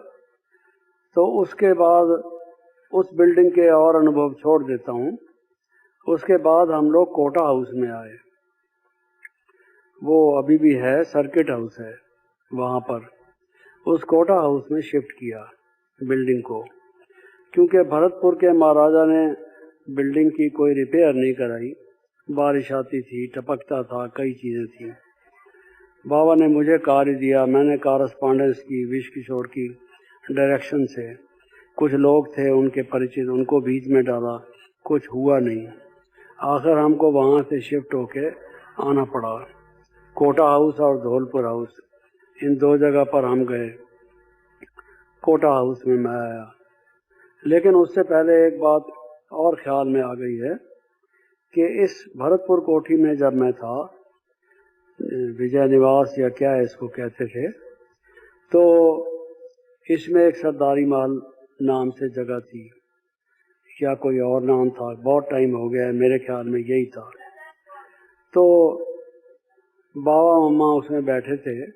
तो उसके बाद उस बिल्डिंग के और अनुभव छोड़ देता हूँ। उसके बाद हम लोग कोटा हाउस में आए। वो अभी भी है, सर्किट हाउस है वहाँ पर। उस कोटा हाउस में शिफ्ट किया बिल्डिंग को, क्योंकि भरतपुर के महाराजा ने बिल्डिंग की कोई रिपेयर नहीं कराई। बारिश आती थी, टपकता था, कई चीज़ें थी। बाबा ने मुझे कार्य दिया, मैंने कॉरेस्पॉन्डेंस की विश किशोर की डायरेक्शन से। कुछ लोग थे उनके परिचित, उनको बीच में डाला, कुछ हुआ नहीं। आखिर हमको वहाँ से शिफ्ट होके आना पड़ा। कोटा हाउस और धौलपुर हाउस, इन दो जगह पर हम गए। कोटा हाउस में मैं आया। लेकिन उससे पहले एक बात और ख्याल में आ गई है कि इस भरतपुर कोठी में जब मैं था, विजय निवास या क्या इसको कहते थे, तो इसमें एक सरदारी महल नाम से जगह थी, या कोई और नाम था, बहुत टाइम हो गया है, मेरे ख्याल में यही था। तो बाबा मम्मा उसमें बैठे थे,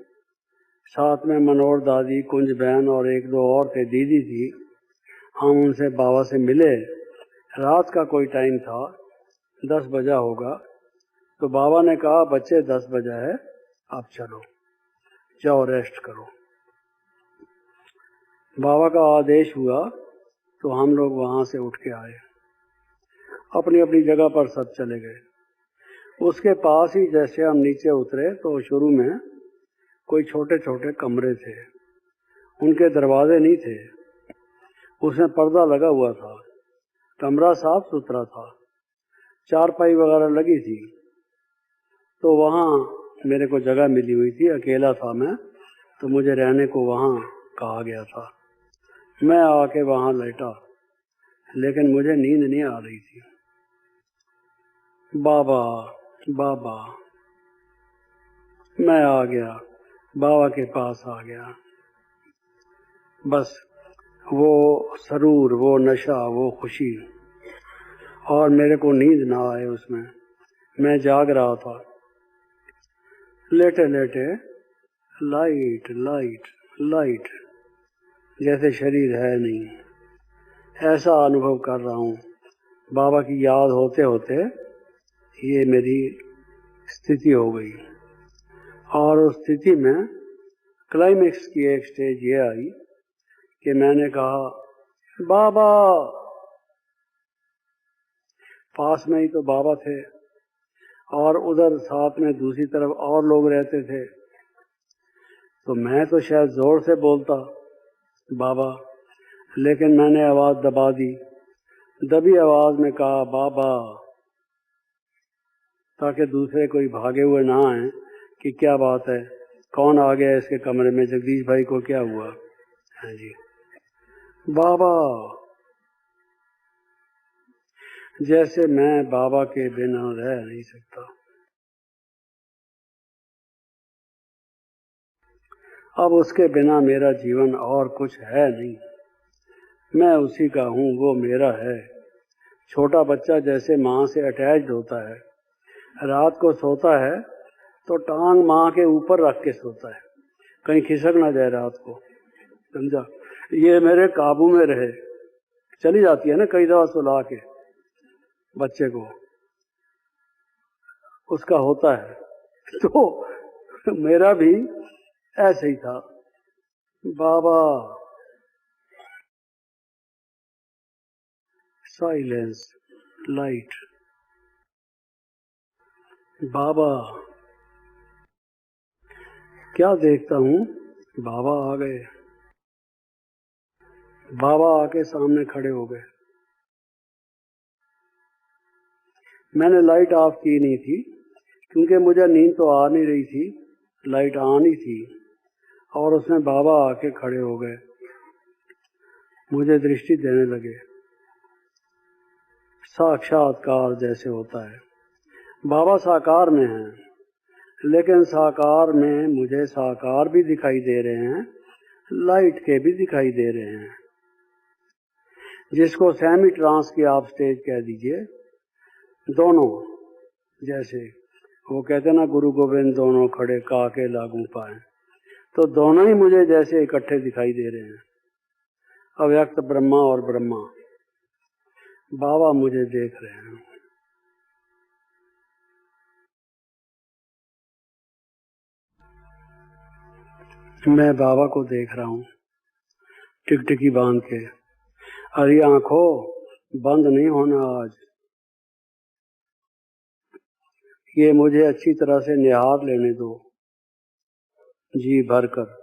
साथ में मनोहर दादी, कुंज बहन और एक दो और थे, दीदी थी। हम उनसे बाबा से मिले। रात का कोई टाइम था, 10 बजा होगा। तो बाबा ने कहा बच्चे 10 बजा है, आप चलो, जाओ रेस्ट करो। बाबा का आदेश हुआ तो हम लोग वहाँ से उठ के आए, अपनी अपनी जगह पर सब चले गए। उसके पास ही जैसे हम नीचे उतरे तो शुरू में कोई छोटे छोटे कमरे थे, उनके दरवाजे नहीं थे, उसमें पर्दा लगा हुआ था, कमरा साफ सुथरा था, चारपाई वगैरह लगी थी। तो वहाँ मेरे को जगह मिली हुई थी, अकेला था मैं, तो मुझे रहने को वहाँ कहा गया था। मैं आके वहाँ लेटा, लेकिन मुझे नींद नहीं आ रही थी। बाबा बाबा, मैं आ गया, बाबा के पास आ गया। बस वो सरूर, वो नशा, वो खुशी, और मेरे को नींद ना आए उसमें। मैं जाग रहा था, लेटे लेटे लाइट लाइट लाइट, जैसे शरीर है नहीं, ऐसा अनुभव कर रहा हूँ। बाबा की याद होते होते ये मेरी स्थिति हो गई। और उस स्थिति में क्लाइमेक्स की एक स्टेज ये आई कि मैंने कहा बाबा। पास में ही तो बाबा थे और उधर साथ में दूसरी तरफ और लोग रहते थे। तो मैं तो शायद जोर से बोलता बाबा, लेकिन मैंने आवाज़ दबा दी। दबी आवाज में कहा बाबा, ताकि दूसरे कोई भागे हुए ना आए कि क्या बात है, कौन आ गया इसके कमरे में, जगदीश भाई को क्या हुआ है जी। बाबा, जैसे मैं बाबा के बिना रह नहीं सकता। अब उसके बिना मेरा जीवन और कुछ है नहीं, मैं उसी का हूँ, वो मेरा है। छोटा बच्चा जैसे माँ से अटैच्ड होता है, रात को सोता है तो टांग माँ के ऊपर रख के सोता है, कहीं खिसक ना जाए रात को, समझा। ये मेरे काबू में रहे। चली जाती है ना कई दफा सुला के बच्चे को, उसका होता है। तो मेरा भी ऐसे ही था। बाबा, साइलेंस, लाइट। बाबा, क्या देखता हूँ, बाबा आ गए। बाबा आके सामने खड़े हो गए। मैंने लाइट ऑफ की नहीं थी क्योंकि मुझे नींद तो आ नहीं रही थी, लाइट ऑन ही थी, और उसमें बाबा आके खड़े हो गए, मुझे दृष्टि देने लगे। साक्षात्कार जैसे होता है। बाबा साकार में हैं, लेकिन साकार में मुझे साकार भी दिखाई दे रहे हैं, लाइट के भी दिखाई दे रहे हैं, जिसको सेमी ट्रांस की आप स्टेज कह दीजिए। दोनों, जैसे वो कहते ना गुरु गोविंद दोनों खड़े काके लागू पाए, तो दोनों ही मुझे जैसे इकट्ठे दिखाई दे रहे हैं, अव्यक्त ब्रह्मा और ब्रह्मा। बाबा मुझे देख रहे हैं। मैं बाबा को देख रहा हूँ टिकटिकी बांध के। अरे आंखों, बंद नहीं होना आज, ये मुझे अच्छी तरह से निहार लेने दो, जी भरकर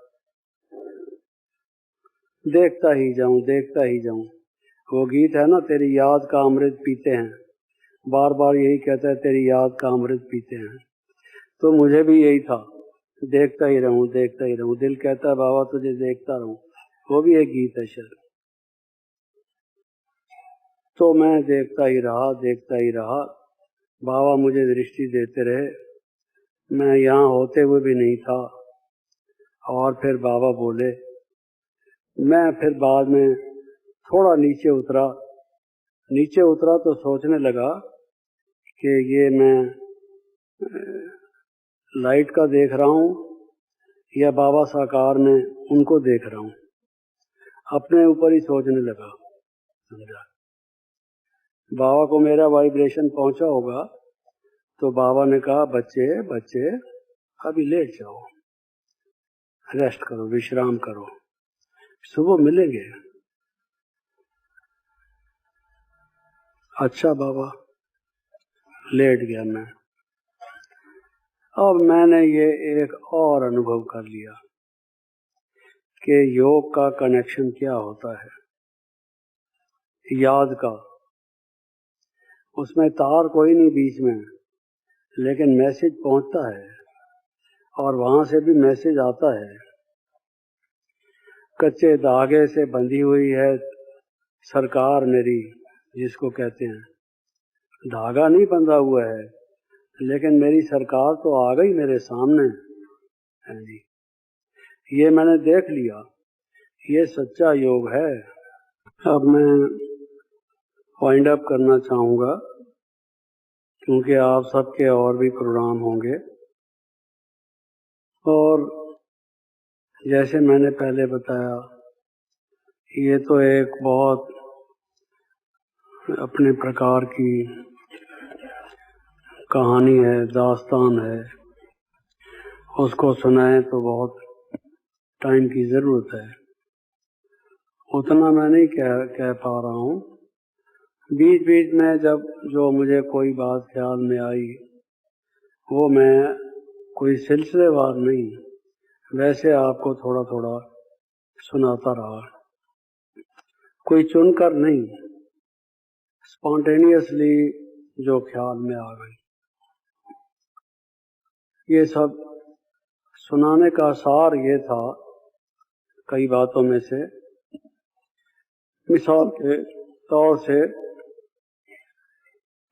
देखता ही जाऊं, देखता ही जाऊं। वो गीत है ना, तेरी याद का अमृत पीते हैं, बार बार यही कहता है, तेरी याद का अमृत पीते हैं। तो मुझे भी यही था, देखता ही रहूं, देखता ही रहूं। दिल कहता है बाबा तुझे देखता रहूं, वो भी एक गीत है शायद। तो मैं देखता ही रहा, देखता ही रहा। बाबा मुझे दृष्टि देते रहे, मैं यहाँ होते हुए भी नहीं था। और फिर बाबा बोले। मैं फिर बाद में थोड़ा नीचे उतरा तो सोचने लगा कि ये मैं लाइट का देख रहा हूँ या बाबा साकार में उनको देख रहा हूँ। अपने ऊपर ही सोचने लगा, समझा। बाबा को मेरा वाइब्रेशन पहुंचा होगा, तो बाबा ने कहा बच्चे बच्चे अभी लेट जाओ, रेस्ट करो, विश्राम करो, सुबह मिलेंगे। अच्छा बाबा, लेट गया मैं। अब मैंने ये एक और अनुभव कर लिया कि योग का कनेक्शन क्या होता है, याद का। उसमें तार कोई नहीं बीच में, लेकिन मैसेज पहुंचता है और वहां से भी मैसेज आता है। कच्चे धागे से बंधी हुई है सरकार मेरी, जिसको कहते हैं। धागा नहीं बंधा हुआ है, लेकिन मेरी सरकार तो आ गई मेरे सामने है जी। ये मैंने देख लिया, ये सच्चा योग है। अब मैं वाइंड अप करना चाहूंगा, क्योंकि आप सबके और भी प्रोग्राम होंगे। और जैसे मैंने पहले बताया, ये तो एक बहुत अपने प्रकार की कहानी है, दास्तान है। उसको सुनाएं तो बहुत टाइम की जरूरत है, उतना मैं नहीं कह पा रहा हूँ। बीच बीच में जब जो मुझे कोई बात ख्याल में आई, वो मैं कोई सिलसिलेवार नहीं, वैसे आपको थोड़ा थोड़ा सुनाता रहा, कोई चुनकर नहीं। स्पॉन्टेनियसली जो ख्याल में आ गई। ये सब सुनाने का सार ये था कई बातों में से। मिसाल के तौर से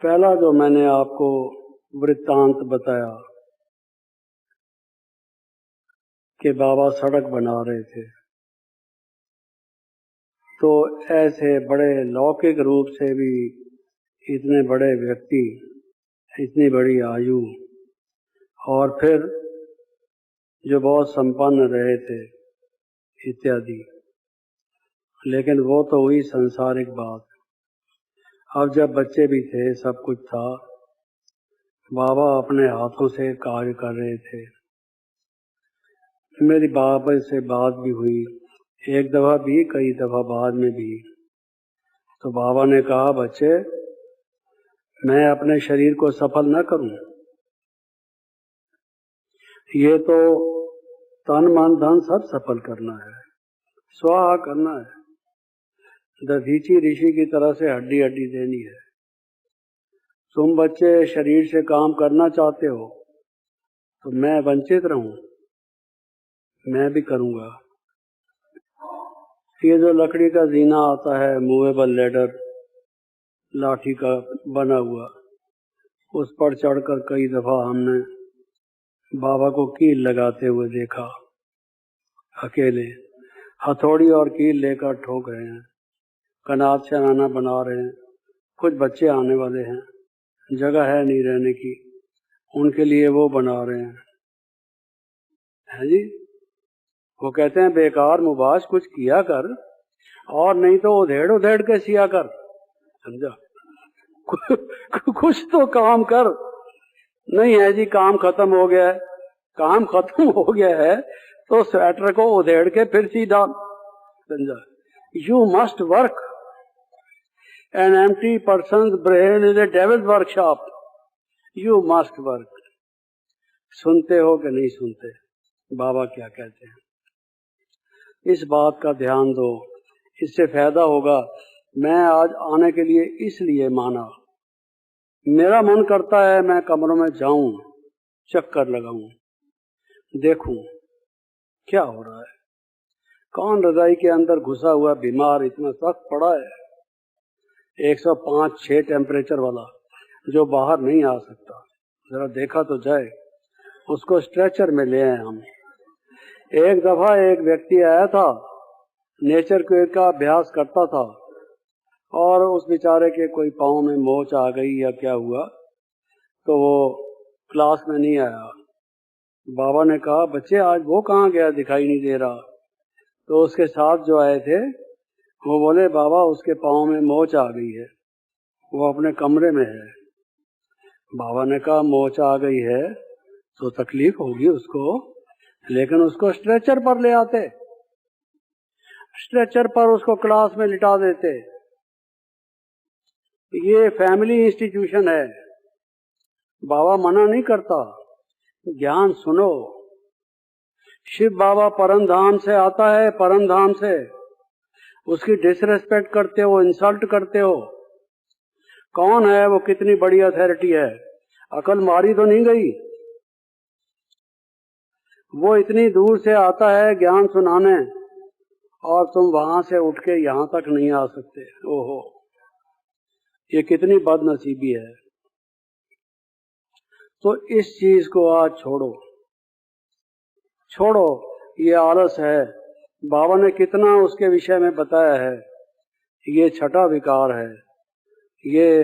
पहला जो मैंने आपको वृत्तांत बताया कि बाबा सड़क बना रहे थे, तो ऐसे बड़े लौकिक रूप से भी इतने बड़े व्यक्ति, इतनी बड़ी आयु, और फिर जो बहुत संपन्न रहे थे इत्यादि, लेकिन वो तो हुई सांसारिक बात। अब जब बच्चे भी थे, सब कुछ था, बाबा अपने हाथों से कार्य कर रहे थे। मेरी बाबा से बात भी हुई, एक दफा भी, कई दफा बाद में भी। तो बाबा ने कहा, बच्चे, मैं अपने शरीर को सफल न करूं, ये तो तन मन धन सब सफल करना है, स्वाहा करना है। दधीची ऋषि की तरह से हड्डी हड्डी देनी है। तुम बच्चे शरीर से काम करना चाहते हो तो मैं वंचित रहूं, मैं भी करूंगा। ये जो लकड़ी का जीना आता है, मूवेबल लेडर, लाठी का बना हुआ, उस पर चढ़कर कई दफा हमने बाबा को कील लगाते हुए देखा। अकेले हथौड़ी और कील लेकर ठोक रहे हैं, कनात शराना बना रहे हैं। कुछ बच्चे आने वाले हैं, जगह है नहीं रहने की, उनके लिए वो बना रहे हैं, है जी। वो कहते हैं बेकार मुबाश कुछ किया कर, और नहीं तो उधेड़ उधेड़ के सिया कर, समझा। कुछ तो काम कर। नहीं है जी, काम खत्म हो गया है, काम खत्म हो गया है तो स्वेटर को उधेड़ के फिर सी डाल, समझा। You must work. An empty persons brain is a devils workshop. You must work. सुनते हो कि नहीं सुनते बाबा क्या कहते हैं? इस बात का ध्यान दो, इससे फायदा होगा। मैं आज आने के लिए इसलिए माना, मेरा मन करता है मैं कमरों में जाऊं, चक्कर लगाऊं, देखूं क्या हो रहा है। कौन रजाई के अंदर घुसा हुआ बीमार इतना सख्त पड़ा है, 105-6 टेम्परेचर वाला, जो बाहर नहीं आ सकता, जरा देखा तो जाए। उसको स्ट्रेचर में ले आए हम। एक दफा एक व्यक्ति आया था, नेचर क्वेर का अभ्यास करता था, और उस बेचारे के कोई पाँव में मोच आ गई या क्या हुआ, तो वो क्लास में नहीं आया। बाबा ने कहा, बच्चे आज वो कहाँ गया, दिखाई नहीं दे रहा। तो उसके साथ जो आए थे वो बोले, बाबा उसके पाँव में मोच आ गई है, वो अपने कमरे में है। बाबा ने कहा, मोच आ गई है तो तकलीफ होगी उसको, लेकिन उसको स्ट्रेचर पर ले आते, स्ट्रेचर पर उसको क्लास में लिटा देते। ये फैमिली इंस्टीट्यूशन है, बाबा मना नहीं करता, ज्ञान सुनो। शिव बाबा परम धाम से आता है, परम धाम से, उसकी डिसरेस्पेक्ट करते हो, इंसल्ट करते हो। कौन है वो, कितनी बड़ी अथॉरिटी है, अकल मारी तो नहीं गई। वो इतनी दूर से आता है ज्ञान सुनाने, और तुम वहां से उठ के यहां तक नहीं आ सकते। ओहो, ये कितनी बदनसीबी है। तो इस चीज को आज छोड़ो, छोड़ो, ये आलस है। बाबा ने कितना उसके विषय में बताया है। ये छठा विकार है, ये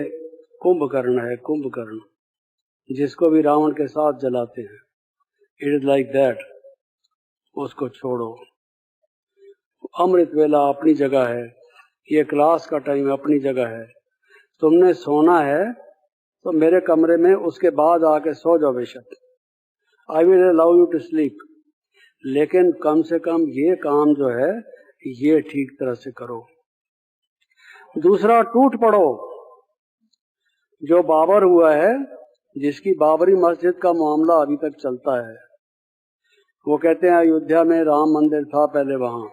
कुंभकर्ण है, कुंभकर्ण, जिसको भी रावण के साथ जलाते हैं। इट इज लाइक दैट, उसको छोड़ो। अमृत वेला अपनी जगह है, ये क्लास का टाइम अपनी जगह है। तुमने सोना है तो मेरे कमरे में उसके बाद आके सो जाओ बेशक, I will allow you to sleep, लेकिन कम से कम ये काम जो है ये ठीक तरह से करो। दूसरा, टूट पड़ो। जो बाबर हुआ है, जिसकी बाबरी मस्जिद का मामला अभी तक चलता है, वो कहते हैं अयोध्या में राम मंदिर था पहले वहां,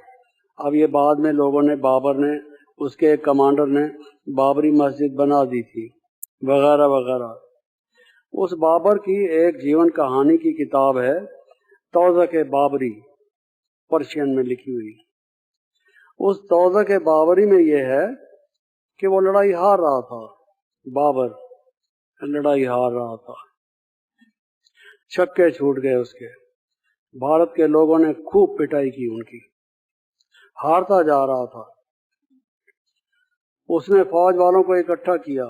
अब ये बाद में लोगों ने, बाबर ने, उसके एक कमांडर ने बाबरी मस्जिद बना दी थी, वगैरह वगैरह। उस बाबर की एक जीवन कहानी की किताब है तौज़क़-ए-बाबरी, पर्शियन में लिखी हुई। उस तौज़क़-ए-बाबरी में यह है कि वो लड़ाई हार रहा था, बाबर लड़ाई हार रहा था, छक्के छूट गए उसके। भारत के लोगों ने खूब पिटाई की उनकी, हारता जा रहा था। उसने फौज वालों को इकट्ठा किया,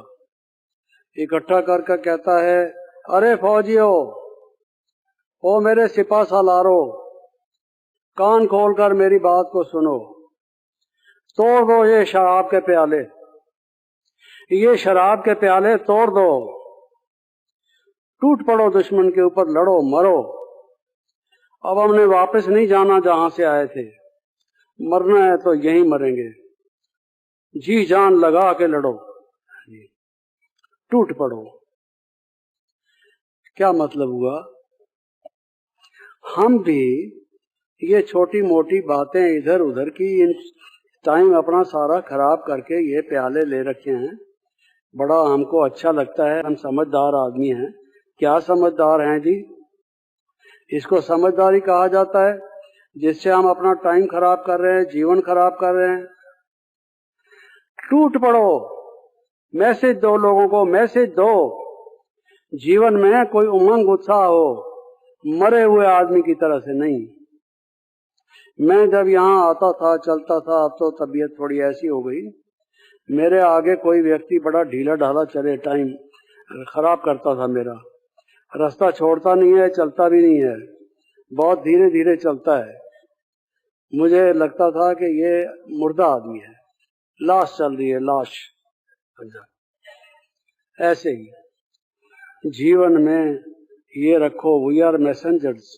इकट्ठा करके कहता है, अरे फौजियों, ओ मेरे सिपा सालारो, कान खोलकर मेरी बात को सुनो, तोड़ दो ये शराब के प्याले, ये शराब के प्याले तोड़ दो, टूट पड़ो दुश्मन के ऊपर, लड़ो मरो। अब हमने वापस नहीं जाना जहां से आए थे, मरना है तो यहीं मरेंगे, जी जान लगा के लड़ो, टूट पड़ो। क्या मतलब हुआ? हम भी ये छोटी मोटी बातें इधर उधर की, इन टाइम अपना सारा खराब करके ये प्याले ले रखे हैं। बड़ा हमको अच्छा लगता है, हम समझदार आदमी हैं। क्या समझदार हैं जी? इसको समझदारी कहा जाता है जिससे हम अपना टाइम खराब कर रहे हैं, जीवन खराब कर रहे हैं। टूट पड़ो, मैसेज दो लोगों को, मैसेज दो, जीवन में कोई उमंग उत्साह हो, मरे हुए आदमी की तरह से नहीं। मैं जब यहाँ आता था, चलता था, अब तो तबीयत थोड़ी ऐसी हो गई, मेरे आगे कोई व्यक्ति बड़ा ढीला ढाला चले, टाइम खराब करता था मेरा, रास्ता छोड़ता नहीं है, चलता भी नहीं है, बहुत धीरे धीरे चलता है। मुझे लगता था कि ये मुर्दा आदमी है, लाश चल रही है, लाश। ऐसे ही जीवन में ये रखो, we are messengers,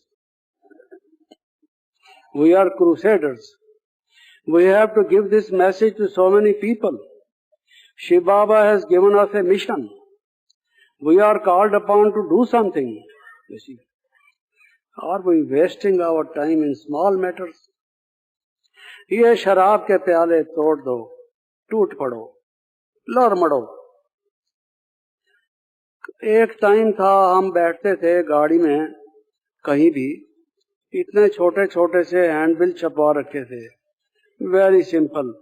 we are crusaders, we have to give this message to so many people. Shiv Baba has given us a mission, we are called upon to do something. You see, are we wasting our time in small matters? ये शराब के प्याले तोड़ दो, टूट पड़ो, लड़ मड़ो। एक टाइम था, हम बैठते थे गाड़ी में कहीं भी, इतने छोटे छोटे से हैंडबिल छपवा रखे थे, वेरी सिंपल,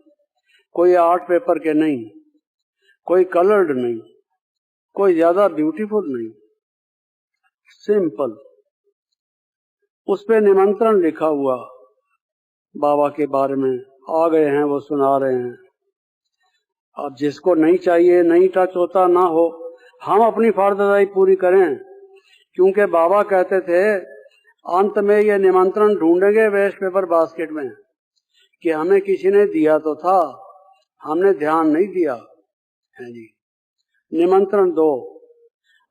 कोई आर्ट पेपर के नहीं, कोई कलर्ड नहीं, कोई ज्यादा ब्यूटीफुल नहीं, सिंपल। उस पे निमंत्रण लिखा हुआ, बाबा के बारे में, आ गए हैं वो सुना रहे हैं। अब जिसको नहीं चाहिए, नहीं टच होता, ना हो, हम अपनी फर्जदारी पूरी करें, क्योंकि बाबा कहते थे अंत में ये निमंत्रण ढूंढेंगे वेस्ट पेपर बास्केट में कि हमें किसी ने दिया तो था, हमने ध्यान नहीं दिया है जी, निमंत्रण दो।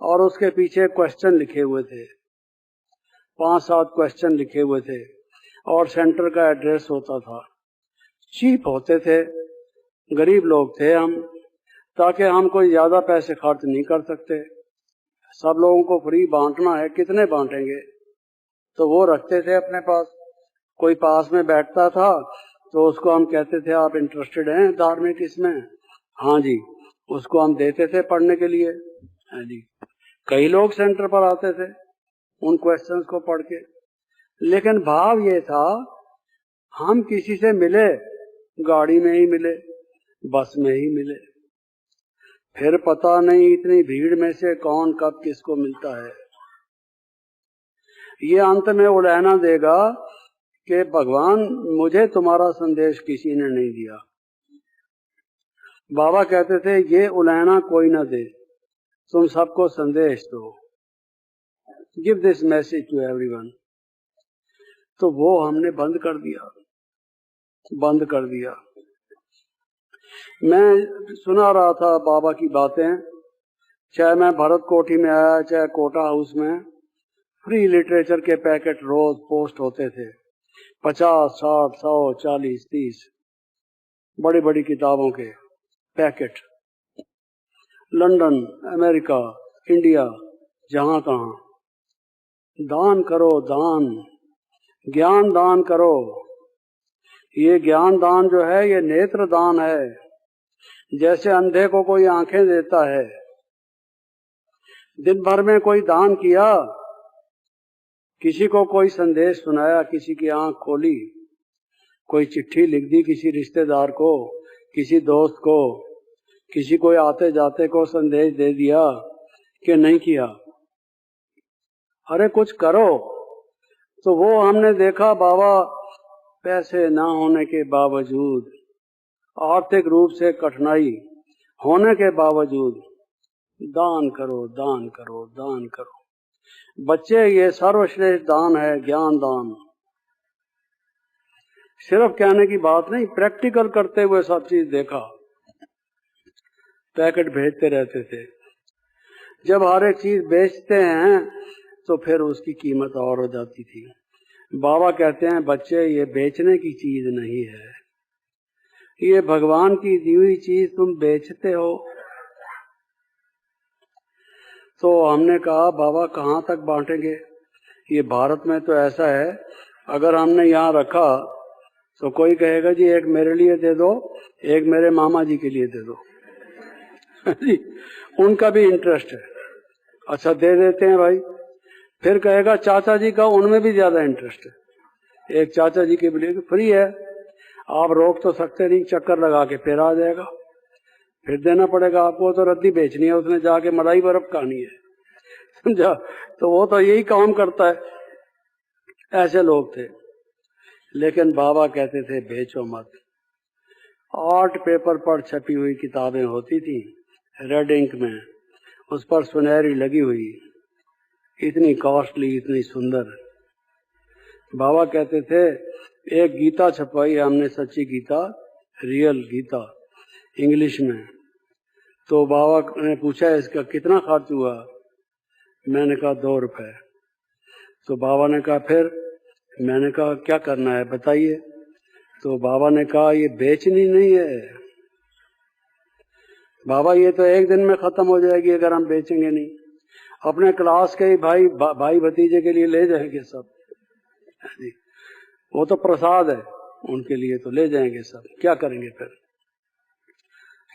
और उसके पीछे क्वेश्चन लिखे हुए थे, 5-7 क्वेश्चन लिखे हुए थे, और सेंटर का एड्रेस होता था। चीप होते थे, गरीब लोग थे हम, ताकि हम कोई ज्यादा पैसे खर्च नहीं कर सकते, सब लोगों को फ्री बांटना है, कितने बांटेंगे, तो वो रखते थे अपने पास। कोई पास में बैठता था तो उसको हम कहते थे, आप इंटरेस्टेड हैं धार्मिक इसमें? हाँ जी, उसको हम देते थे पढ़ने के लिए। हाँ जी, कई लोग सेंटर पर आते थे उन क्वेश्चंस को पढ़ के, लेकिन भाव ये था, हम किसी से मिले, गाड़ी में ही मिले, बस में ही मिले, फिर पता नहीं इतनी भीड़ में से कौन कब किसको मिलता है। ये अंत में उलहना देगा कि भगवान, मुझे तुम्हारा संदेश किसी ने नहीं दिया। बाबा कहते थे, ये उलहना कोई ना दे, तुम सबको संदेश दो, give this message to everyone. तो वो हमने बंद कर दिया, बंद कर दिया। मैं सुना रहा था बाबा की बातें, चाहे मैं भरत कोठी में आया, चाहे कोटा हाउस में, फ्री लिटरेचर के पैकेट रोज पोस्ट होते थे, 50, 60, 100, 40, 30 बड़ी बड़ी किताबों के पैकेट, लंदन, अमेरिका, इंडिया, जहां तहां। दान करो, दान, ज्ञान दान करो। ये ज्ञान दान जो है, ये नेत्र दान है, जैसे अंधे को कोई आंखें देता है, दिन भर में कोई दान किया, किसी को कोई संदेश सुनाया, किसी की आंख खोली, कोई चिट्ठी लिख दी किसी रिश्तेदार को, किसी दोस्त को, किसी को आते जाते को संदेश दे दिया कि नहीं किया, अरे कुछ करो। तो वो हमने देखा बाबा पैसे ना होने के बावजूद, आर्थिक रूप से कठिनाई होने के बावजूद दान करो, दान करो, दान करो। बच्चे, ये सर्वश्रेष्ठ दान है ज्ञान दान। सिर्फ कहने की बात नहीं, प्रैक्टिकल करते हुए सब चीज देखा। पैकेट भेजते रहते थे। जब हर एक चीज बेचते हैं तो फिर उसकी कीमत और हो जाती थी। बाबा कहते हैं बच्चे, ये बेचने की चीज नहीं है, ये भगवान की दी हुई चीज तुम बेचते हो। तो हमने कहा बाबा कहाँ तक बांटेंगे? ये भारत में तो ऐसा है, अगर हमने यहाँ रखा तो कोई कहेगा जी एक मेरे लिए दे दो, एक मेरे मामा जी के लिए दे दो। उनका भी इंटरेस्ट है, अच्छा दे देते हैं भाई। फिर कहेगा चाचा जी का, उनमें भी ज्यादा इंटरेस्ट है। एक चाचा जी के लिए फ्री है, आप रोक तो सकते नहीं, चक्कर लगा के फिर आ जाएगा, फिर देना पड़ेगा आपको। तो रद्दी बेचनी है, उसने जाके मलाई बर्फ खानी है, समझा? तो वो तो यही काम करता है। ऐसे लोग थे। लेकिन बाबा कहते थे बेचो मत। आर्ट पेपर पर छपी हुई किताबें होती थी रेड इंक में, उस पर सुनहरी लगी हुई, इतनी कॉस्टली, इतनी सुंदर। बाबा कहते थे एक गीता छपवाई हमने, सच्ची गीता, रियल गीता, इंग्लिश में। तो बाबा ने पूछा इसका कितना खर्च हुआ? मैंने कहा 2 रुपए। तो बाबा ने कहा फिर? मैंने कहा क्या करना है बताइए। तो बाबा ने कहा ये बेचनी नहीं है बाबा, ये तो एक दिन में खत्म हो जाएगी अगर हम बेचेंगे नहीं। अपने क्लास के ही भाई भतीजे के लिए ले जाएंगे सब, वो तो प्रसाद है उनके लिए, तो ले जाएंगे सब, क्या करेंगे फिर?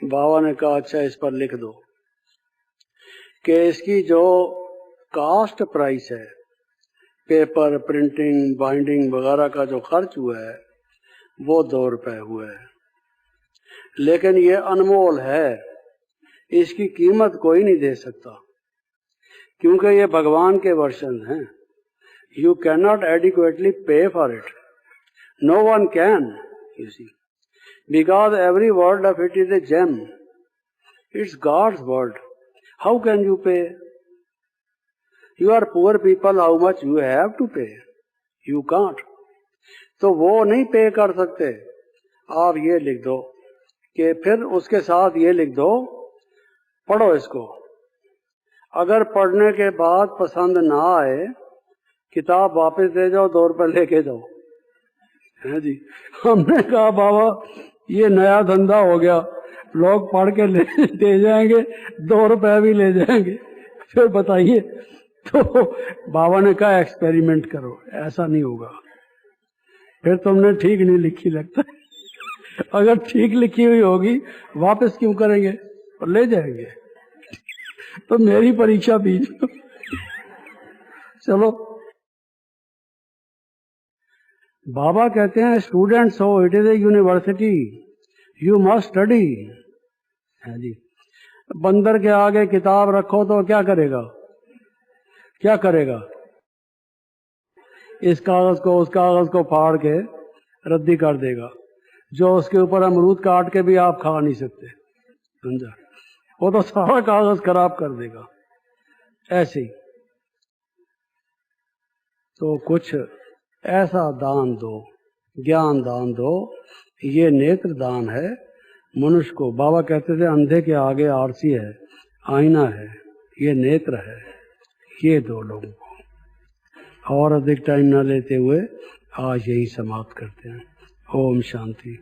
बाबा ने कहा अच्छा इस पर लिख दो कि इसकी जो कास्ट प्राइस है, पेपर, प्रिंटिंग, बाइंडिंग वगैरह का जो खर्च हुआ है वो 2 रुपए हुआ है, लेकिन ये अनमोल है, इसकी कीमत कोई नहीं दे सकता, क्योंकि ये भगवान के वर्षन हैं। You can not adequately pay for it, no one can, you see, because every word of it is a gem, it's God's word, how can you pay? You are poor people, how much you have to pay? You can't. तो वो नहीं पे कर सकते। आप ये लिख दो कि फिर उसके साथ ये लिख दो, पढ़ो इसको, अगर पढ़ने के बाद पसंद ना आए किताब वापस दे जाओ, 2 रुपए लेके जाओ, है जी। हमने कहा बाबा ये नया धंधा हो गया, लोग पढ़ के ले जाएंगे, 2 रुपए भी ले जाएंगे, फिर बताइए। तो बाबा ने कहा एक्सपेरिमेंट करो, ऐसा नहीं होगा, फिर तुमने ठीक नहीं लिखी लगता। अगर ठीक लिखी हुई होगी वापस क्यों करेंगे, और ले जाएंगे। तो मेरी परीक्षा बीच चलो। बाबा कहते हैं स्टूडेंट्स हो, it is A university, you must study, है जी। बंदर के आगे किताब रखो तो क्या करेगा? क्या करेगा? इस कागज को उस कागज को फाड़ के रद्दी कर देगा, जो उसके ऊपर अमरूद काट के भी आप खा नहीं सकते, समझा? वो तो सारा कागज खराब कर देगा। ऐसे ही तो कुछ ऐसा दान दो, ज्ञान दान दो, ये नेत्र दान है मनुष्य को। बाबा कहते थे अंधे के आगे आरसी है, आईना है, ये नेत्र है, ये दो लोगों को। और अधिक टाइम न लेते हुए आज यही समाप्त करते हैं। ओम शांति।